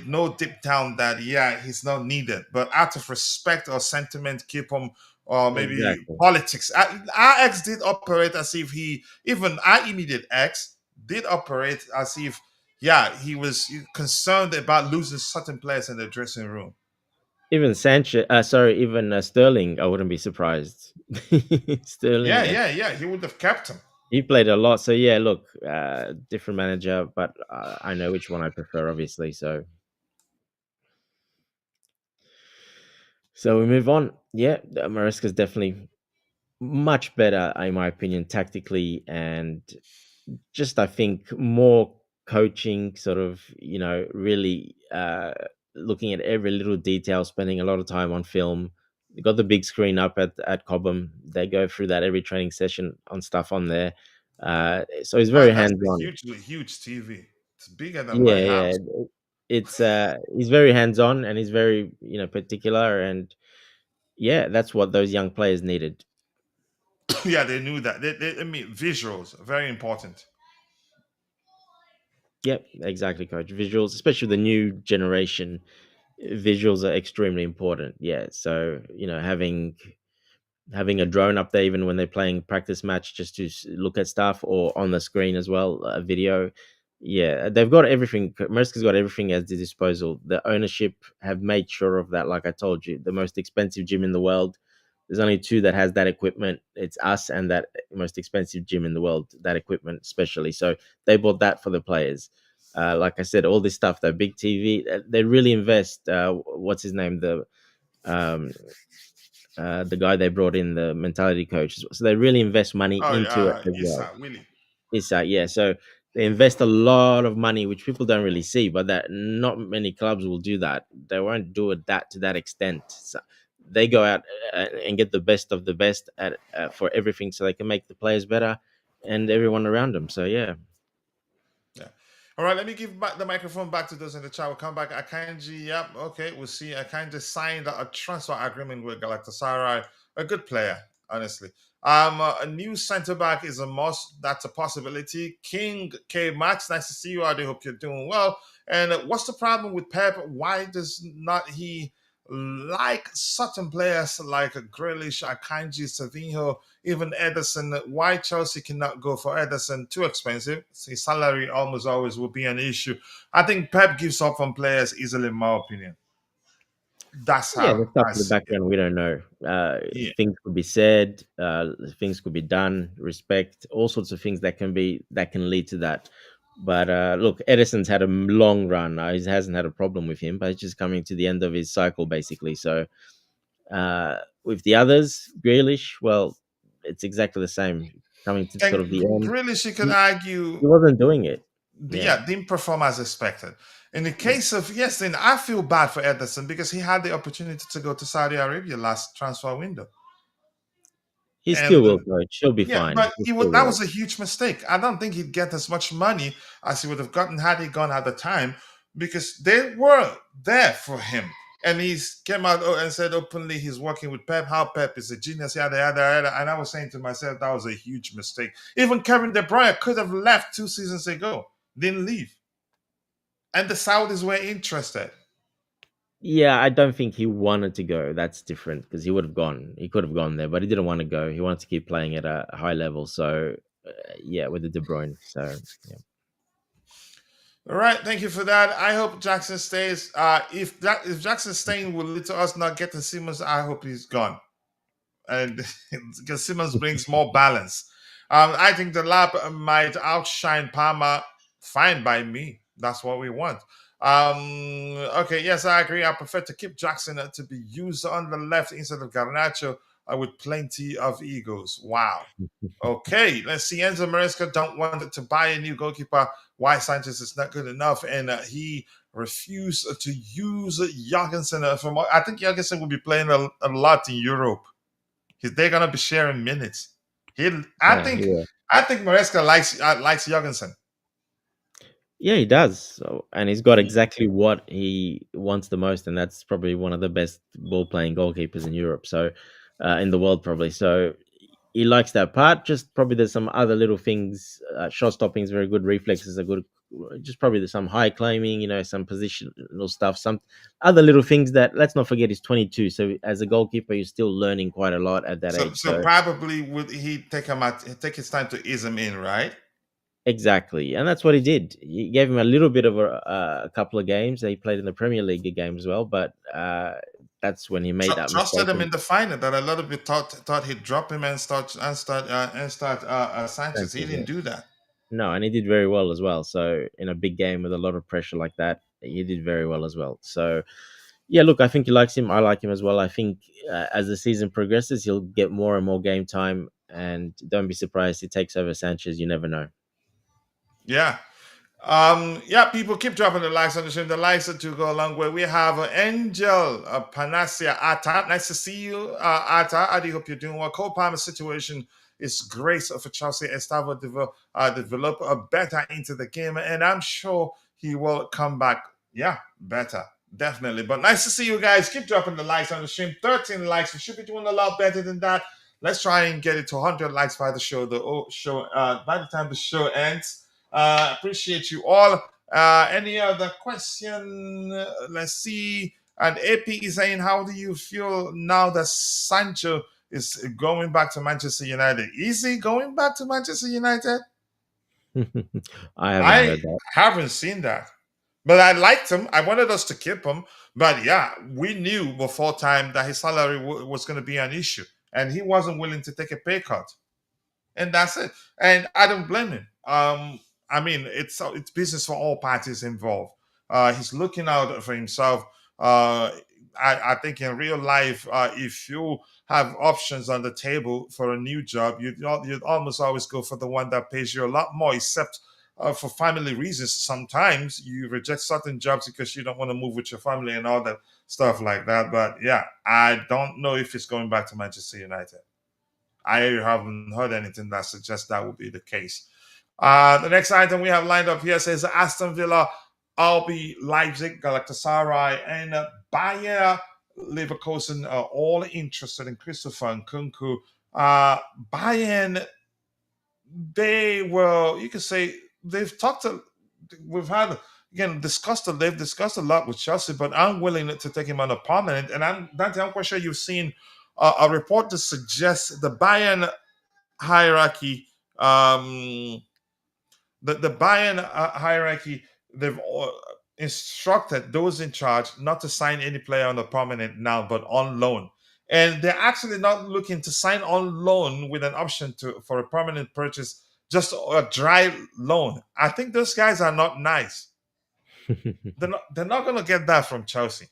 know deep down that yeah he's not needed, but out of respect or sentiment, keep him, or maybe Exactly. politics. Our ex did operate as if even our immediate ex did operate as if yeah he was concerned about losing certain players in the dressing room. Even Sanchez, sorry, even Sterling, I wouldn't be surprised. Yeah, Sterling, yeah, yeah. He would have kept him. he played a lot. So yeah, look, different manager, but I know which one I prefer, obviously. So we move on. Yeah, Maresca's definitely much better, in my opinion, tactically, and just I think more coaching, sort of, really looking at every little detail, spending a lot of time on film. They got the big screen up at Cobham. They go through that every training session on stuff on there. So he's very That's hands a on. hugely huge TV. It's bigger than my Yeah, yeah. house. It's he's very hands on, and he's very particular, and yeah, that's what those young players needed. Yeah, they knew that. I mean, visuals are very important. Yep, exactly, coach. Visuals, especially the new generation, visuals are extremely important. Yeah, so having a drone up there even when they're playing practice match, just to look at stuff, or on the screen as well, a video. Yeah, they've got everything. Maresca's got everything at their disposal. The ownership have made sure of that. Like I told you, the most expensive gym in the world. There's only two that has that equipment. It's us and that most expensive gym in the world. That equipment, especially. So they bought that for the players. Like I said, all this stuff, that big TV, they really invest. What's his name? Um, the guy they brought in, the mentality coach. So they really invest money Oh, into it as well. Willie. It's yeah. So they invest a lot of money, which people don't really see, but that not many clubs will do that. They won't do it that to that extent. So they go out and get the best of the best at for everything, so they can make the players better and everyone around them. So yeah, Yeah. All right, let me give back the microphone back to those in the chat. We'll come back. Akanji, yep, okay, we'll see. Akanji signed a transfer agreement with Galatasaray. A good player, honestly. A new centre back is a must. That's a possibility. King K Max, nice to see you. I do hope you're doing well. And what's the problem with Pep? Why does not he like certain players like Grealish, Akanji, Savinho, even Ederson? Why Chelsea cannot go for Ederson? Too expensive. His salary almost always will be an issue. I think Pep gives up on players easily, in my opinion. That's Yeah, how the stuff I in the see it. background we don't know. Yeah. Things could be said, things could be done, respect, all sorts of things that can lead to that. But look, Edison's had a long run. He hasn't had a problem with him, but he's just coming to the end of his cycle basically. So with the others, Grealish, well, it's exactly the same. Coming to sort of And the end, Grealish, you could he, argue, he wasn't doing it. Yeah, yeah, didn't perform as expected. In the yeah. case of, yes, then I feel bad for Ederson because he had the opportunity to go to Saudi Arabia last transfer window. He still And will, coach. He'll be yeah, fine. but He still that will. was a huge mistake. I don't think he'd get as much money as he would have gotten had he gone at the time because they were there for him. And he's came out and said openly he's working with Pep, how Pep is a genius, yada, yada, yada. And I was saying to myself, that was a huge mistake. Even Kevin De Bruyne could have left 2 seasons ago, didn't leave. And the Saudis were interested. Yeah, I don't think he wanted to go. That's different because he would have gone. He could have gone there, but he didn't want to go. He wanted to keep playing at a high level. So, yeah, with the De Bruyne. So, yeah. All right, thank you for that. I hope Jackson stays. If Jackson's staying will lead to us not getting Simmons, I hope he's gone. And because Simmons brings more balance. I think the lab might outshine Palmer. Fine by me. That's what we want. Okay, yes, I agree. I prefer to keep Jackson to be used on the left instead of Garnacho with plenty of egos. Wow. Okay, let's see. Enzo Maresca don't want to buy a new goalkeeper. Why Sanchez is not good enough, and he refused to use Jorgensen. From I think Jorgensen will be playing a lot in Europe. They're gonna be sharing minutes. He, I Yeah, he think, will. I think Maresca likes Jorgensen. Yeah, he does. So, and he's got exactly what he wants the most, and that's probably one of the best ball playing goalkeepers in Europe. So, in the world probably. So he likes that part. Just probably there's some other little things. Shot stopping is very good. Reflexes are good. Just probably there's some high claiming. Some positional stuff. Some other little things that let's not forget. He's 22. So as a goalkeeper, you're still learning quite a lot at that age. So So probably would he take his time to ease him in, right? exactly, and that's what he did. He gave him a little bit of a couple of games. He played in the Premier League game as well, but that's when he made that Trusted mistake. him in the final that a lot of people thought he'd drop him and start Sanchez. He Sanchez, didn't yeah. do that. No, and he did very well as well. So in a big game with a lot of pressure like that, he did very well as well. So yeah, look, I think he likes him. I like him as well. I think as the season progresses, he'll get more and more game time, and don't be surprised he takes over Sanchez. You never know. Yeah. Yeah, people keep dropping the likes on the stream. The likes are to go a long way. We have Angel Panacea Ata. Nice to see you, Ata. I do hope you're doing well. Cole Palmer's situation is great for Chelsea. Estavo develop better into the game, and I'm sure he will come back. Yeah, better. Definitely. But nice to see you guys. Keep dropping the likes on the stream. 13 likes. We should be doing a lot better than that. Let's try and get it to 100 likes by the show. By the time the show ends. Appreciate you all. Any other question? Let's see. And AP is saying, how do you feel now that Sancho is going back to Manchester United? Is he going back to Manchester United? I haven't I heard that. haven't seen that. But I liked him. I wanted us to keep him. But yeah, we knew before time that his salary was going to be an issue. And he wasn't willing to take a pay cut. And that's it. And I don't blame him. I mean, it's business for all parties involved. He's looking out for himself. I think in real life, if you have options on the table for a new job, you'd almost always go for the one that pays you a lot more, except for family reasons. Sometimes you reject certain jobs because you don't want to move with your family and all that stuff like that. But yeah, I don't know if he's going back to Manchester United. I haven't heard anything that suggests that would be the case. The next item we have lined up here says Aston Villa, RB Leipzig, Galatasaray, and Bayer Leverkusen are all interested in Christopher Nkunku. Bayern, you could say, they've talked, we've had, again, they've discussed a lot with Chelsea, but I'm willing to take him on a permanent. And Dante, I'm quite sure you've seen a report that suggests the Bayern hierarchy, the Bayern hierarchy, they've instructed those in charge not to sign any player on a permanent now, but on loan. And they're actually not looking to sign on loan with an option to for a permanent purchase, just a dry loan. I think those guys are not nice. They're not going to get that from Chelsea.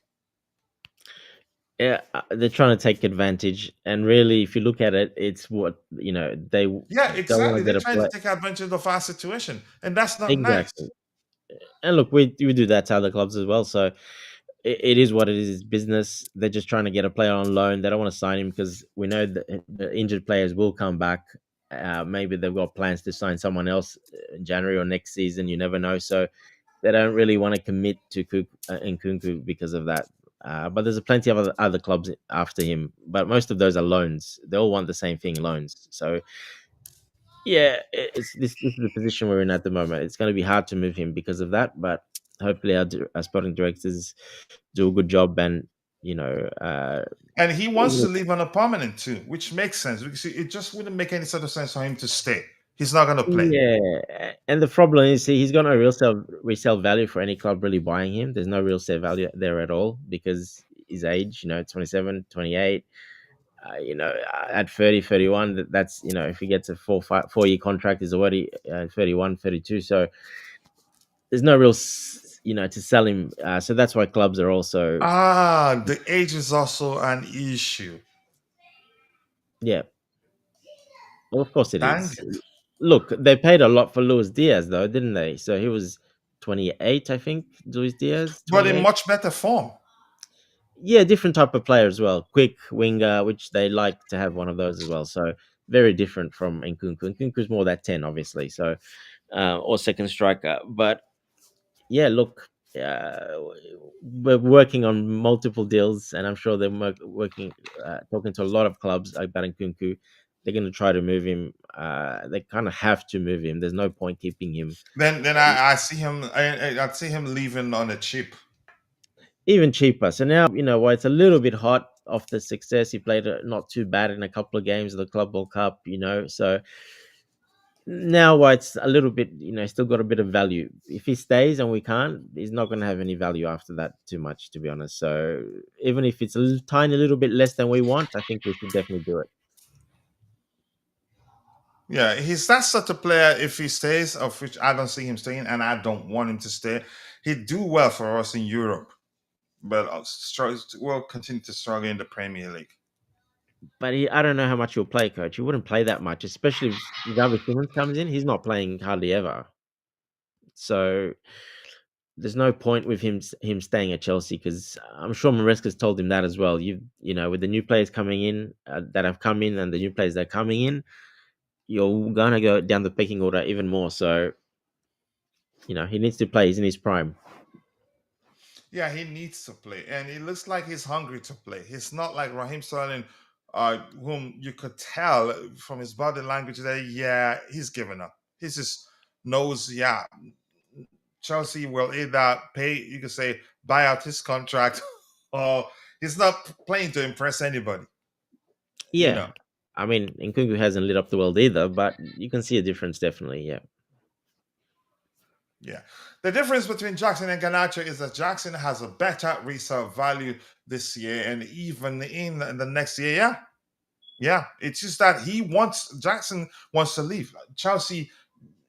Yeah, they're trying to take advantage, and really, if you look at it, it's what they Yeah, don't want exactly. to They're get a trying to play take advantage of our situation, and that's not nice. exactly. And look, we do that to other clubs as well. So it is what it is. It's business. They're just trying to get a player on loan. They don't want to sign him because we know that the injured players will come back. Maybe they've got plans to sign someone else in January or next season. You never know. So they don't really want to commit to Nkunku because of that. But there's plenty of other clubs after him. But most of those are loans. They all want the same thing, loans. So yeah, it's this is the position we're in at the moment. It's going to be hard to move him because of that. But hopefully, our sporting directors do a good job and you know. And he wants to Look, leave on a permanent too, which makes sense because it just wouldn't make any sort of sense for him to stay. He's not going to play. yeah, and the problem is, see, he's got no real resale value for any club really buying him. There's no real sale value there at all because his age, 27, 28. At 30, 31, that's, if he gets a 4 year contract, is already 31, 32. So there's no real, to sell him. So that's why clubs are also, The age is also an issue. yeah, well, of course it Dang is. it. Look, they paid a lot for Luis Diaz, though, didn't they? So he was 28, I think. Luis Diaz, But in 28. much better form. Yeah, different type of player as well. Quick winger, which they like to have one of those as well. So very different from Nkunku. Nkunku's more that 10, obviously. So or second striker. But yeah, look, we're working on multiple deals, and I'm sure they're working, talking to a lot of clubs about Nkunku. They're going to try to move him. They kind of have to move him. There's no point keeping him. Then I see him. I see him leaving on a chip. Even cheaper. So now, why it's a little bit hot off the success. He played not too bad in a couple of games of the Club World Cup, So now why it's a little bit, still got a bit of value. If he stays and we can't, he's not going to have any value after that too much, to be honest. So even if it's a tiny little bit less than we want, I think we should definitely do it. Yeah, he's that sort of player. If he stays, of which I don't see him staying, and I don't want him to stay, he'd do well for us in Europe, but will continue to struggle in the Premier League. But I don't know how much he'll play, coach. He wouldn't play that much, especially if Xavi Simons comes in. He's not playing hardly ever. So there's no point with him staying at Chelsea because I'm sure Maresca's told him that as well. With the new players coming in that have come in and the new players that are coming in, you're gonna go down the pecking order even more. So he needs to play. He's in his prime. Yeah, he needs to play, and it looks like he's hungry to play. He's not like Raheem Sterling, whom you could tell from his body language that yeah, he's given up. He just knows, yeah, Chelsea will either pay, you could say, buy out his contract, or he's not playing to impress anybody. You know, Yeah, I mean Nkunku hasn't lit up the world either, but you can see a difference definitely. Yeah, yeah. The difference between Jackson and Garnacho is that Jackson has a better resale value this year, and even in the next year, yeah, yeah. It's just that Jackson wants to leave. Chelsea,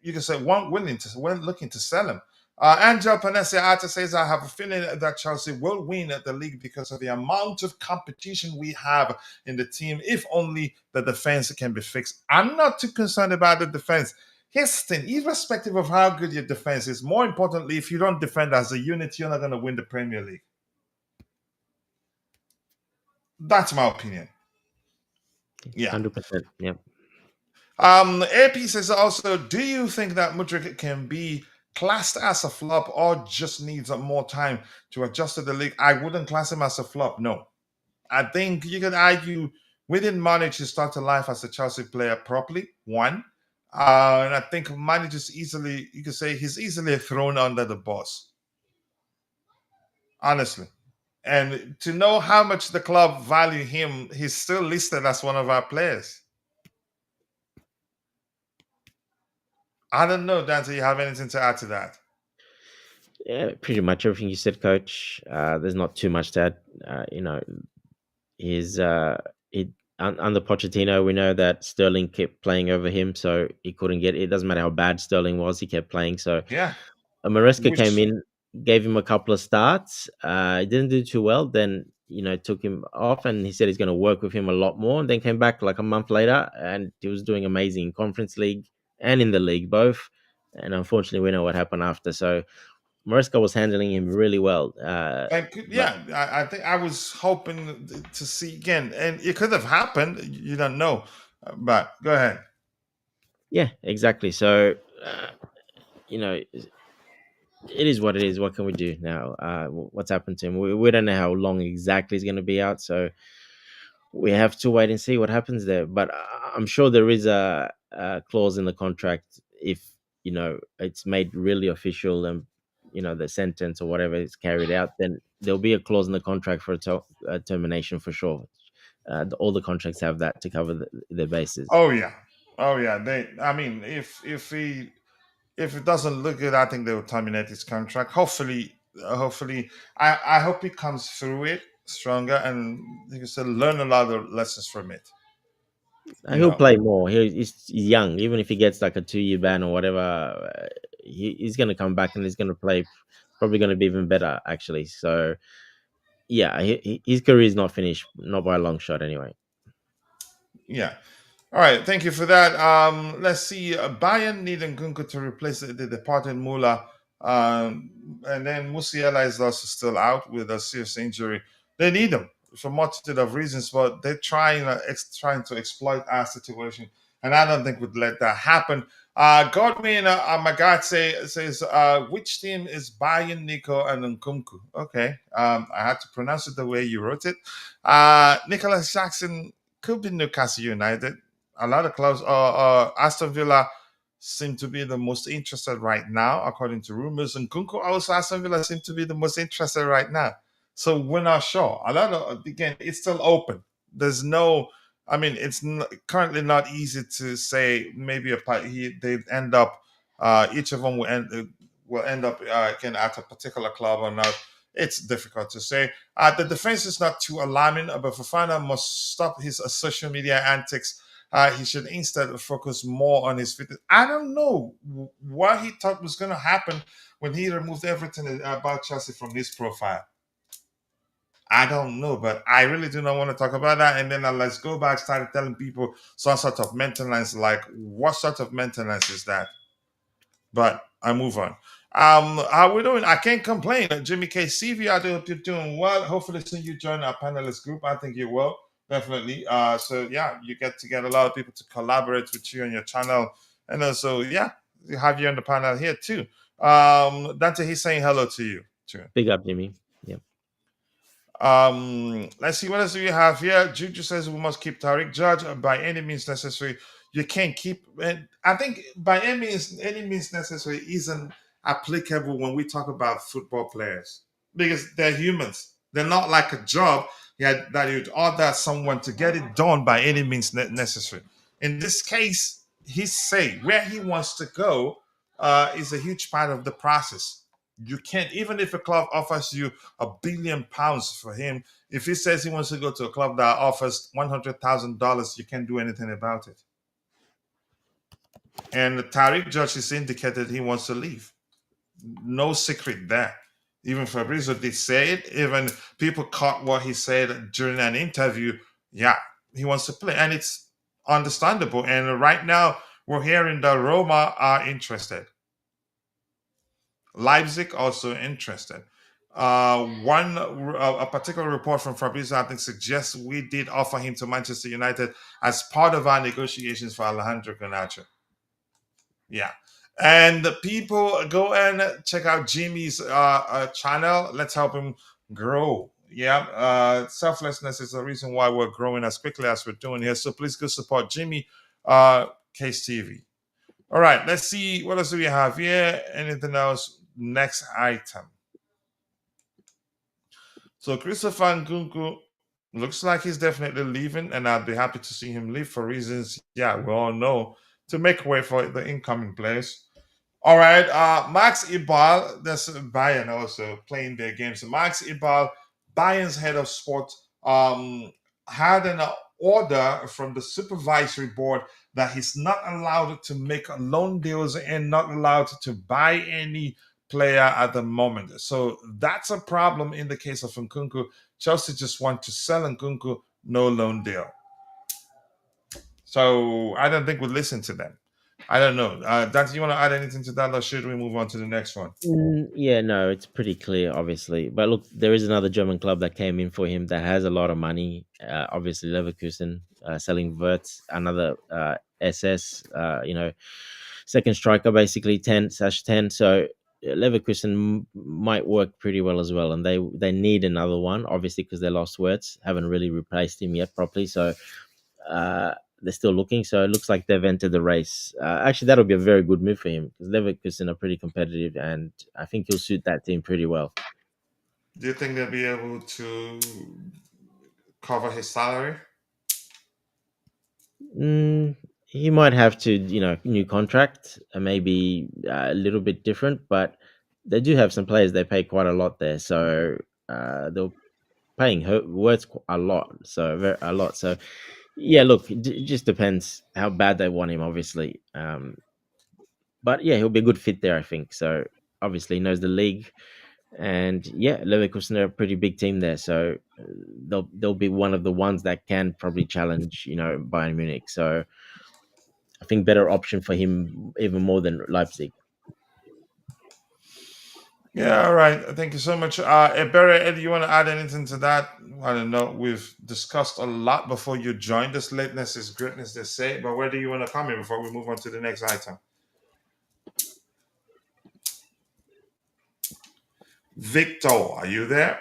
you can say, weren't looking to sell him. Angel Panessa says, I have a feeling that Chelsea will win at the league because of the amount of competition we have in the team, if only the defense can be fixed. I'm not too concerned about the defense. Here's the thing, irrespective of how good your defense is, more importantly, if you don't defend as a unit, you're not going to win the Premier League. That's my opinion. Yeah. 100%. Yeah. AP says also, do you think that Mudryk can be classed as a flop or just needs more time to adjust to the league? I wouldn't class him as a flop, no. I think you could argue we didn't manage to start a life as a Chelsea player properly, one. And I think manages easily, you could say he's easily thrown under the bus, honestly. And to know how much the club value him, he's still listed as one of our players. I don't know, Dante, you have anything to add to that? Yeah, pretty much everything you said, Coach. There's not too much to add. His it under Pochettino, we know that Sterling kept playing over him, so he couldn't get it. Doesn't matter how bad Sterling was, he kept playing. So Yeah, Maresca came which in, gave him a couple of starts. He didn't do too well. Then took him off, and he said he's going to work with him a lot more. And then came back like a month later, and he was doing amazing in Conference League and in the league both. And unfortunately, we know what happened after. So Maresca was handling him really well. But yeah, I think I was hoping to see again, and it could have happened. You don't know, but go ahead. yeah, exactly. So you know, it is what it is. What can we do now? What's happened to him? We don't know how long exactly he's going to be out. So we have to wait and see what happens there. But I'm sure there is a clause in the contract if it's made really official and the sentence or whatever is carried out. Then there'll be a clause in the contract for a termination for sure. All the contracts have that to cover their bases. Oh yeah, oh yeah. I mean, if it doesn't look good, I think they will terminate his contract. Hopefully, I hope he comes through it stronger and like I said, learn a lot of lessons from it. You He'll know, play more. He's young. Even if he gets like a 2-year ban or whatever, he's going to come back and he's going to play. Probably going to be even better, actually. So yeah, his career is not finished, not by a long shot, anyway. yeah. All right, thank you for that. Let's see. Bayern need Nkunku to replace the departed Mula, and then Musiala is also still out with a serious injury. They need him for multitude of reasons, but they're trying to exploit our situation, and I don't think we'd let that happen. Godwin says, which team is Bayern, Nico, and Nkunku? Okay, I had to pronounce it the way you wrote it. Nicolas Jackson could be Newcastle United. A lot of clubs, Aston Villa seem to be the most interested right now, according to rumors. And Kunku also Aston Villa seem to be the most interested right now. So we're not sure. A lot of again, it's still open. There's no, I mean, currently not easy to say. Maybe they end up, each of them will end up again at a particular club or not. It's difficult to say. The defense is not too alarming, but Fofana must stop his social media antics. He should instead focus more on his fitness. I don't know what he thought was going to happen when he removed everything about Chelsea from his profile. I don't know, but I really do not want to talk about that. And then let's go back, started telling people some sort of maintenance. Like, what sort of maintenance is that? But I move on. How we doing? I can't complain. Jimmy K. CV, I hope you're doing well. Hopefully, soon you join our panelist group. I think you will definitely. So yeah, you get to get a lot of people to collaborate with you on your channel, and also yeah, you have you on the panel here too. Dante, he's saying hello to you too. Big up, Jimmy. Yeah. Let's see what else do we have here. Juju says we must keep Tyrique George by any means necessary. You can't keep, and I think by any means necessary isn't applicable when we talk about football players because they're humans. They're not like a job that you'd order someone to get it done by any means necessary. In this case, he say where he wants to go is a huge part of the process. You can't, even if a club offers you £1 billion for him, if he says he wants to go to a club that offers $100,000, you can't do anything about it. And Tariq George has indicated he wants to leave. No secret there. Even Fabrizio did say it. Even people caught what he said during an interview. Yeah, he wants to play. And it's understandable. And right now, we're hearing that Roma are interested. Leipzig also interested. A particular report from Fabrizio, I think, suggests we did offer him to Manchester United as part of our negotiations for Alejandro Garnacho. Yeah. And the people go and check out Jimmy's channel. Let's help him grow. Yeah. Selflessness is the reason why we're growing as quickly as we're doing here. So please go support Jimmy, Case TV. All right. Let's see. What else do we have here? Anything else? Next item. So Christopher Nkunku looks like he's definitely leaving, and I'd be happy to see him leave for reasons, yeah, we all know, to make way for the incoming players. All right, Max Ibal, that's Bayern also playing their games. So Max Ibal, Bayern's head of sport, had an order from the supervisory board that he's not allowed to make loan deals and not allowed to buy any player at the moment. So that's a problem in the case of Nkunku. Chelsea just want to sell Nkunku, no loan deal. So I don't think we'll listen to them. I don't know. Dan, do you want to add anything to that, or should we move on to the next one? Yeah, no, it's pretty clear, obviously. But look, there is another German club that came in for him that has a lot of money. Obviously, Leverkusen selling Wirtz, another SS, second striker, basically 10/10. So Leverkusen might work pretty well as well, and they need another one, obviously, because they lost Wirtz, haven't really replaced him yet properly. So uh, they're still looking. So it looks like they've entered the race. Actually, that'll be a very good move for him because Leverkusen are pretty competitive, and I think he'll suit that team pretty well. Do you think they'll be able to cover his salary? He might have to, new contract, maybe a little bit different, but they do have some players they pay quite a lot there. So they're paying her worth a lot. So a lot. So yeah, look, it just depends how bad they want him, obviously. But yeah, he'll be a good fit there, I think. So obviously he knows the league, and yeah, Leverkusen are a pretty big team there, so they'll be one of the ones that can probably challenge, Bayern Munich. So I think better option for him even more than Leipzig. Yeah, all right. Thank you so much. Ebere, Ed, you want to add anything to that? I don't know. We've discussed a lot before you joined us. Lateness is greatness, they say. But where do you want to come in before we move on to the next item? Victor, are you there?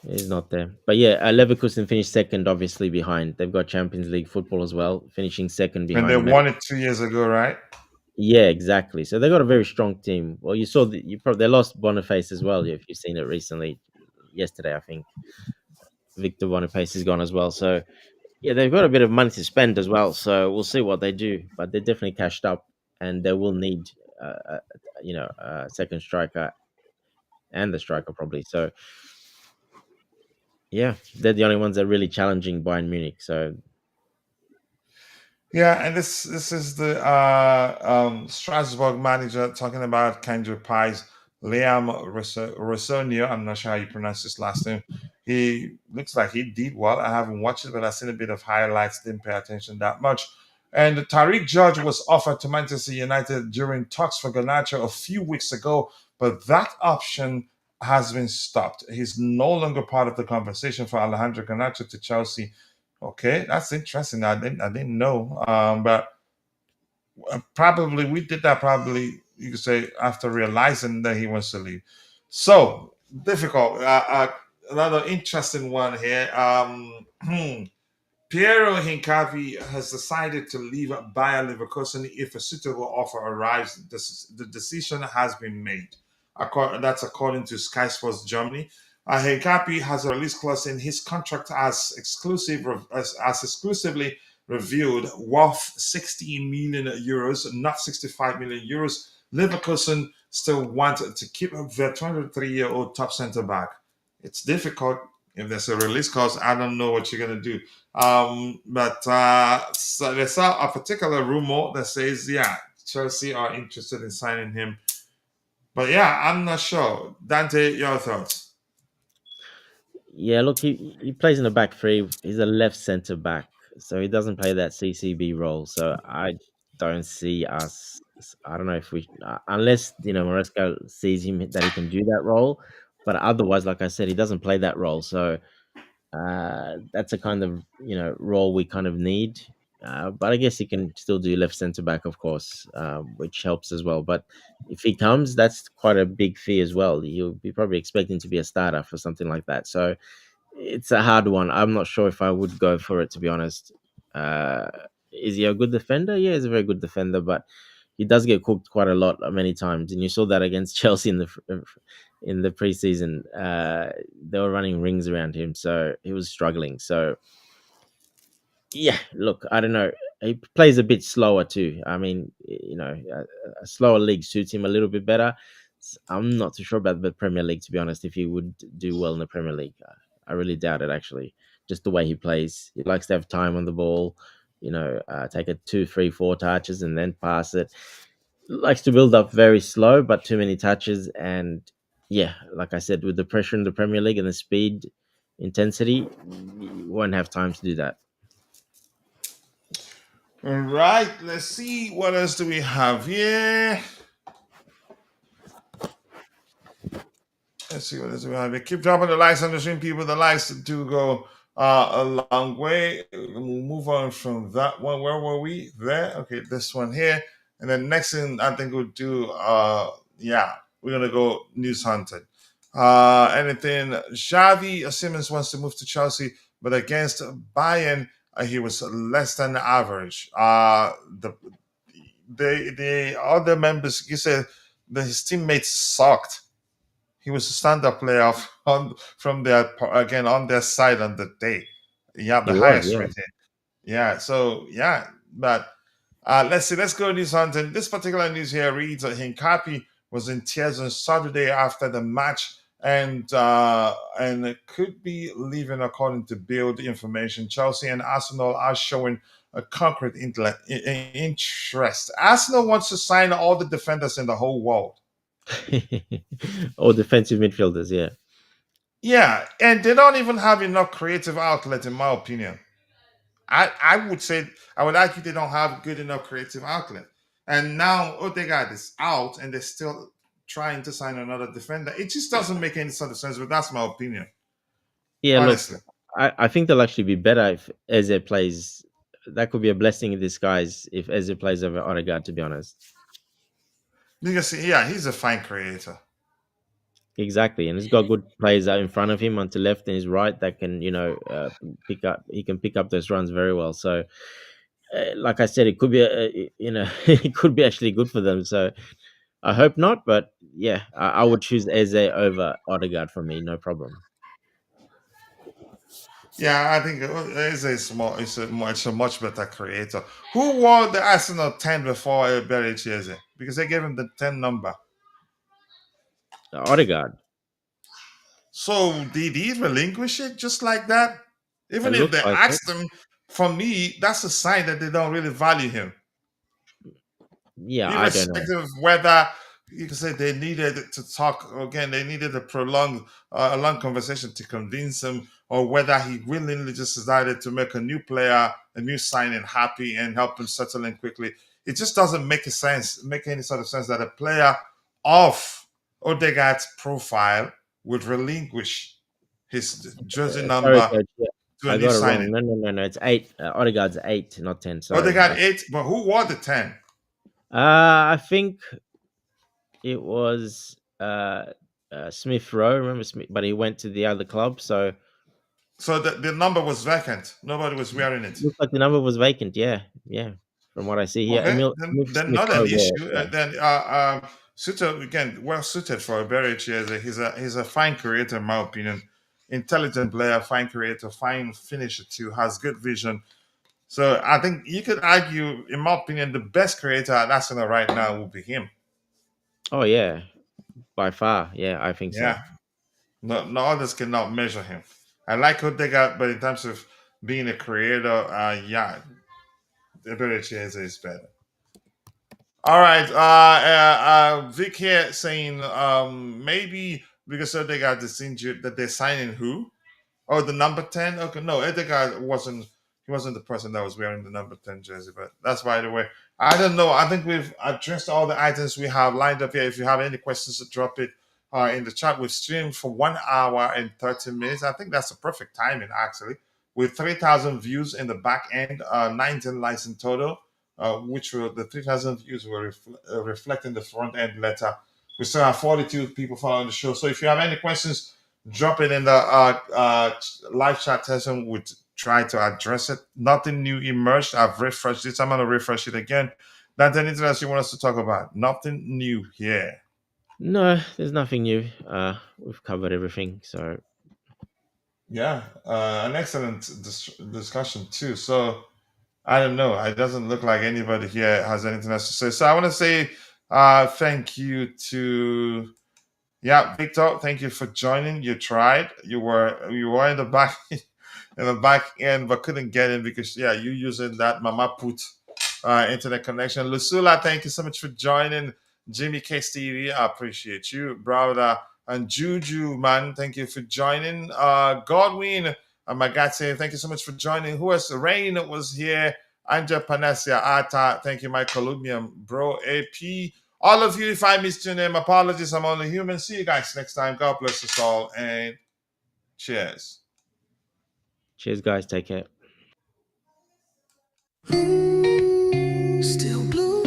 He's not there, but yeah, Leverkusen finished second, obviously behind. They've got Champions League football as well, finishing second And they behind. won it 2 years ago, right? Yeah, exactly. So they got a very strong team. Well, you saw that you probably they lost Boniface as well. If you've seen it recently, yesterday I think Victor Boniface is gone as well. So yeah, they've got a bit of money to spend as well. So we'll see what they do. But they're definitely cashed up, and they will need, a second striker and the striker probably. So yeah, they're the only ones that are really challenging Bayern Munich. So Yeah, and this is the Strasbourg manager talking about Kendra Pies, Liam Rosonio. I'm not sure how you pronounce his last name. He looks like he did well. I haven't watched it, but I've seen a bit of highlights. Didn't pay attention that much. And Tyrique George was offered to Manchester United during talks for Garnacho a few weeks ago, but that option has been stopped. He's no longer part of the conversation for Alejandro Garnacho to Chelsea. Okay, that's interesting. I didn't know. But probably we did that. Probably you could say after realizing that he wants to leave. So difficult. Another interesting one here. Piero Hincapi has decided to leave Bayer Leverkusen if a suitable offer arrives. The decision has been made. That's according to Sky Sports Germany. Hincapi has a release clause in his contract as exclusively reviewed, worth 60 million euros, not 65 million euros. Leverkusen still want to keep their 23-year-old top centre back. It's difficult if there's a release clause. I don't know what you're gonna do. But so there's a particular rumor that says, yeah, Chelsea are interested in signing him. But yeah, I'm not sure. Dante, your thoughts? yeah, look, he plays in the back three. He's a left centre back, so he doesn't play that CCB role. So I don't see us. I don't know if we, unless Maresca sees him that he can do that role, but otherwise, like I said, he doesn't play that role. So that's a kind of role we kind of need. But I guess he can still do left centre back, of course, which helps as well. But if he comes, that's quite a big fee as well. You'll be probably expecting to be a starter for something like that. So it's a hard one. I'm not sure if I would go for it, to be honest. Uh, is he a good defender? Yeah, he's a very good defender, but he does get cooked quite a lot, many times, and you saw that against Chelsea in the preseason. They were running rings around him, so he was struggling. So yeah, look, I don't know. he plays a bit slower too. I mean, a slower league suits him a little bit better. I'm not too sure about the Premier League, to be honest. If he would do well in the Premier League, I really doubt it. Actually, just the way he plays, he likes to have time on the ball. Take it 2, 3, 4 touches and then pass it. Likes to build up very slow, but too many touches. And yeah, like I said, with the pressure in the Premier League and the speed intensity, you won't have time to do that. All right, let's see what else do we have here. Let's see what else we have here. Keep dropping the likes on the stream, people. The likes do go a long way. We'll move on from that one. Where were we? There. Okay, this one here. And then next thing I think we'll do yeah, we're gonna go news hunted. Anything Xavi Simons wants to move to Chelsea, but against Bayern, he was less than average. The other members, he said that his teammates sucked. He was a stand-up player from their again on their side on the day. He had He the was, highest yeah. rating. Yeah, so yeah, but let's see. Let's go news hunting. This particular news here reads that Hincapi was in tears on Saturday after the match, and it could be leaving according to Build information. Chelsea and Arsenal are showing a concrete interest. Arsenal wants to sign all the defenders in the whole world. Or defensive midfielders, yeah. Yeah, and they don't even have enough creative outlet, in my opinion. I would say I would argue they don't have good enough creative outlet. And now Odegaard is out, and they're still trying to sign another defender. It just doesn't make any sort of sense. But that's my opinion, Yeah, look, honestly. I think they'll actually be better if Eze plays. That could be a blessing in disguise if Eze plays over Odegaard, to be honest. Because yeah, he's a fine creator. Exactly, and he's got good players out in front of him on the left and his right that can, pick up. He can pick up those runs very well. So, like I said, it could be, it could be actually good for them. So, I hope not, but yeah, I would choose Eze over Odegaard for me, no problem. Yeah, I think it's a much better creator. Who wore the Arsenal 10 before Bericese? Because they gave him the 10 number. Odegaard, So did he relinquish it just like that? it Even if looks they like it. asked him, for me, that's a sign that they don't really value him. Yeah, I don't know. Irrespective of whether you can say they needed to talk again, they needed a long conversation to convince him, or whether he willingly just decided to make a new player, a new signing happy and help him settle in quickly. It just doesn't make any sort of sense that a player of Odegaard's profile would relinquish his jersey Sorry, number coach. Yeah, to a I new got it wrong. signing. No, no, no, no. It's 8. Odegaard's 8, not 10. Sorry. Odegaard 8, but who wore the 10? I think it was Smith Rowe. Remember Smith? But he went to the other club, so So the number was vacant. Nobody was wearing it. looks like the number was vacant. Yeah, yeah. From what I see here, Okay, Emil then Smith not an Rowe. Yeah, issue. yeah. Then Suter again, well suited for a Berich. He's a fine creator in my opinion. Intelligent player, fine creator, fine finisher too. Has good vision. So I think you could argue, in my opinion, the best creator at Arsenal right now will be him. Oh yeah, by far. Yeah, I think so. Yeah, no others cannot measure him. I like Odegaard, but in terms of being a creator, yeah, Berich is better. All right. Vic here saying maybe because Odegaard is injured that they're signing who? Oh, the number 10? Okay, no, Odegaard wasn't the person that was wearing the number 10 jersey, but that's by the way. I don't know. I think we've addressed all the items we have lined up here. If you have any questions, drop it in the chat. We've streamed for 1 hour and 30 minutes. I think that's a perfect timing, actually. With 3,000 views in the back end, 19 likes in total, which were the 3,000 views were reflecting the front end letter. We still have 42 people following the show. So if you have any questions, drop it in the live chat session. Would try to address it. Nothing new emerged. I've refreshed it. I'm going to refresh it again. That's anything else you want us to talk about? Nothing new here. No, there's nothing new. We've covered everything. So Yeah, an excellent discussion too. So I don't know. It doesn't look like anybody here has anything else to say. So I want to say thank you to Victor. Thank you for joining. You tried. You were in the back in the back end, but couldn't get in because you using that mama put internet connection. Lucilla, thank you so much for joining. Jimmy K Stevie, I appreciate you, brother. And Juju, man, thank you for joining. Godwin Magate, thank you so much for joining. Who else? Rain was here. Anja Panasia Ata, thank you, my Columbian bro. AP, all of you, if I missed your name, apologies. I'm only human. See you guys next time. God bless us all, and cheers. Cheers, guys. Take care. Still blue.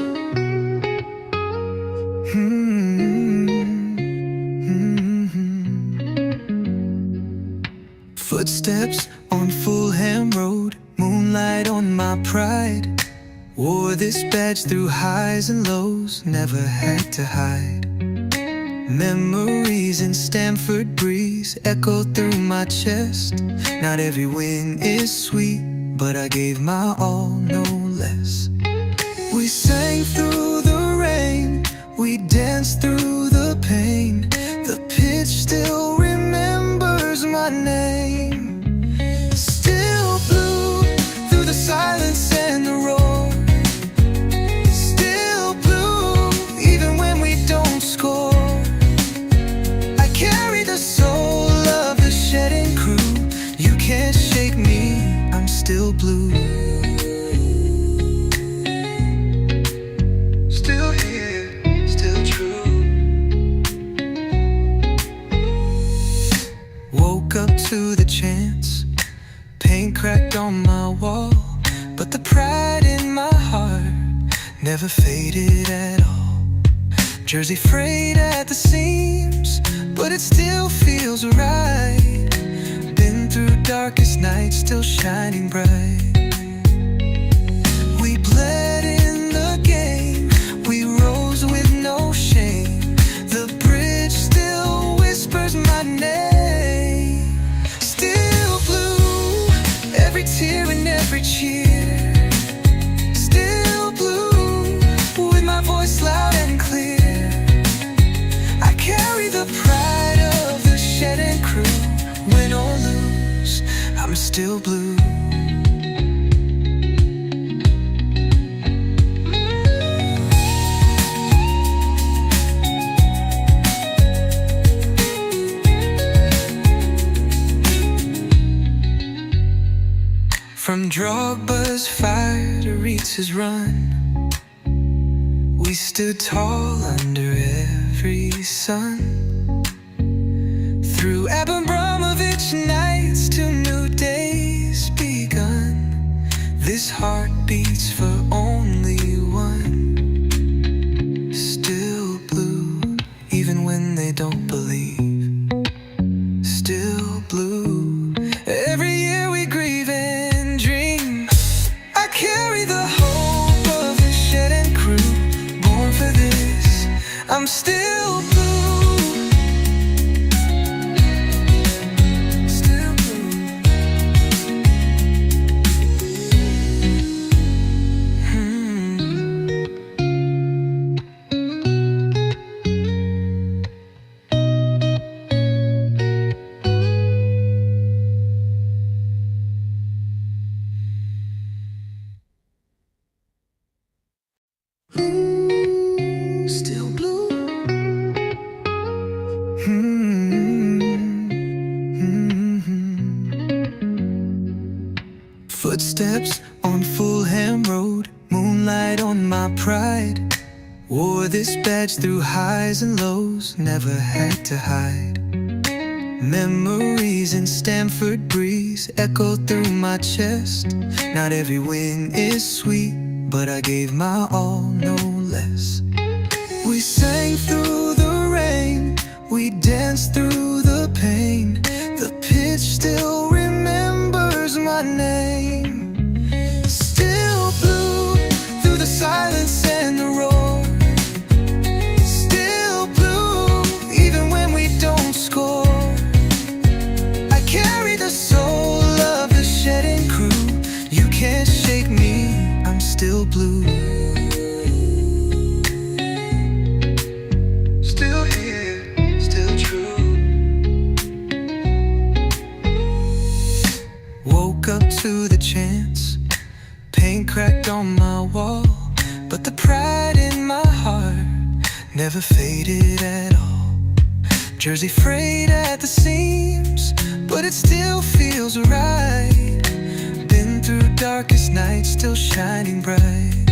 Footsteps on Fulham Road, moonlight on my pride. Wore this badge through highs and lows, never had to hide. Memories in Stamford breeze echo through my chest. Not every win is sweet, but I gave my all, no less. We sang through the rain, we danced through the pain. The pitch still remembers my name. Still blue through the silence and the roar. Still blue even when we don't score. I carry the soul of the shedding crew. You can't shake me, I'm still blue. Still here, still true. Woke up to the chance, paint cracked on my wall, but the pride in my heart never faded at all. Jersey frayed at the seams, but it still feels right. Been through darkest nights, still shining bright. We bled in the game, we rose with no shame. The bridge still whispers my name. Still blue, every tear and every cheer. Still blue, with my voice loud and clear. I carry the pride of the shedding crew. Win or lose, I'm still blue. From Drogba's fire to Ritz's run, we stood tall under every sun. Through Abramovich nights to new days begun, this heart beats for only one. Still blue, even when they don't believe. Still blue, every year we grieve and dream. I carry the hope of the shedding crew, born for this, I'm still blue. Still blue. Still blue. Footsteps on Fulham Road, moonlight on my pride. Wore this badge through highs and lows, never had to hide. Memories in Stamford breeze echo through my chest. Not every win is sweet, but I gave my all, no less. We sang through the rain, we danced through the pain. The pitch still remembers my name. Still blue through the silence and the roar. Still blue even when we don't score. I carry the soul of the shedding crew. You can't shake me, cracked on my wall, but the pride in my heart never faded at all. Jersey frayed at the seams, but it still feels right. Been through darkest nights, still shining bright.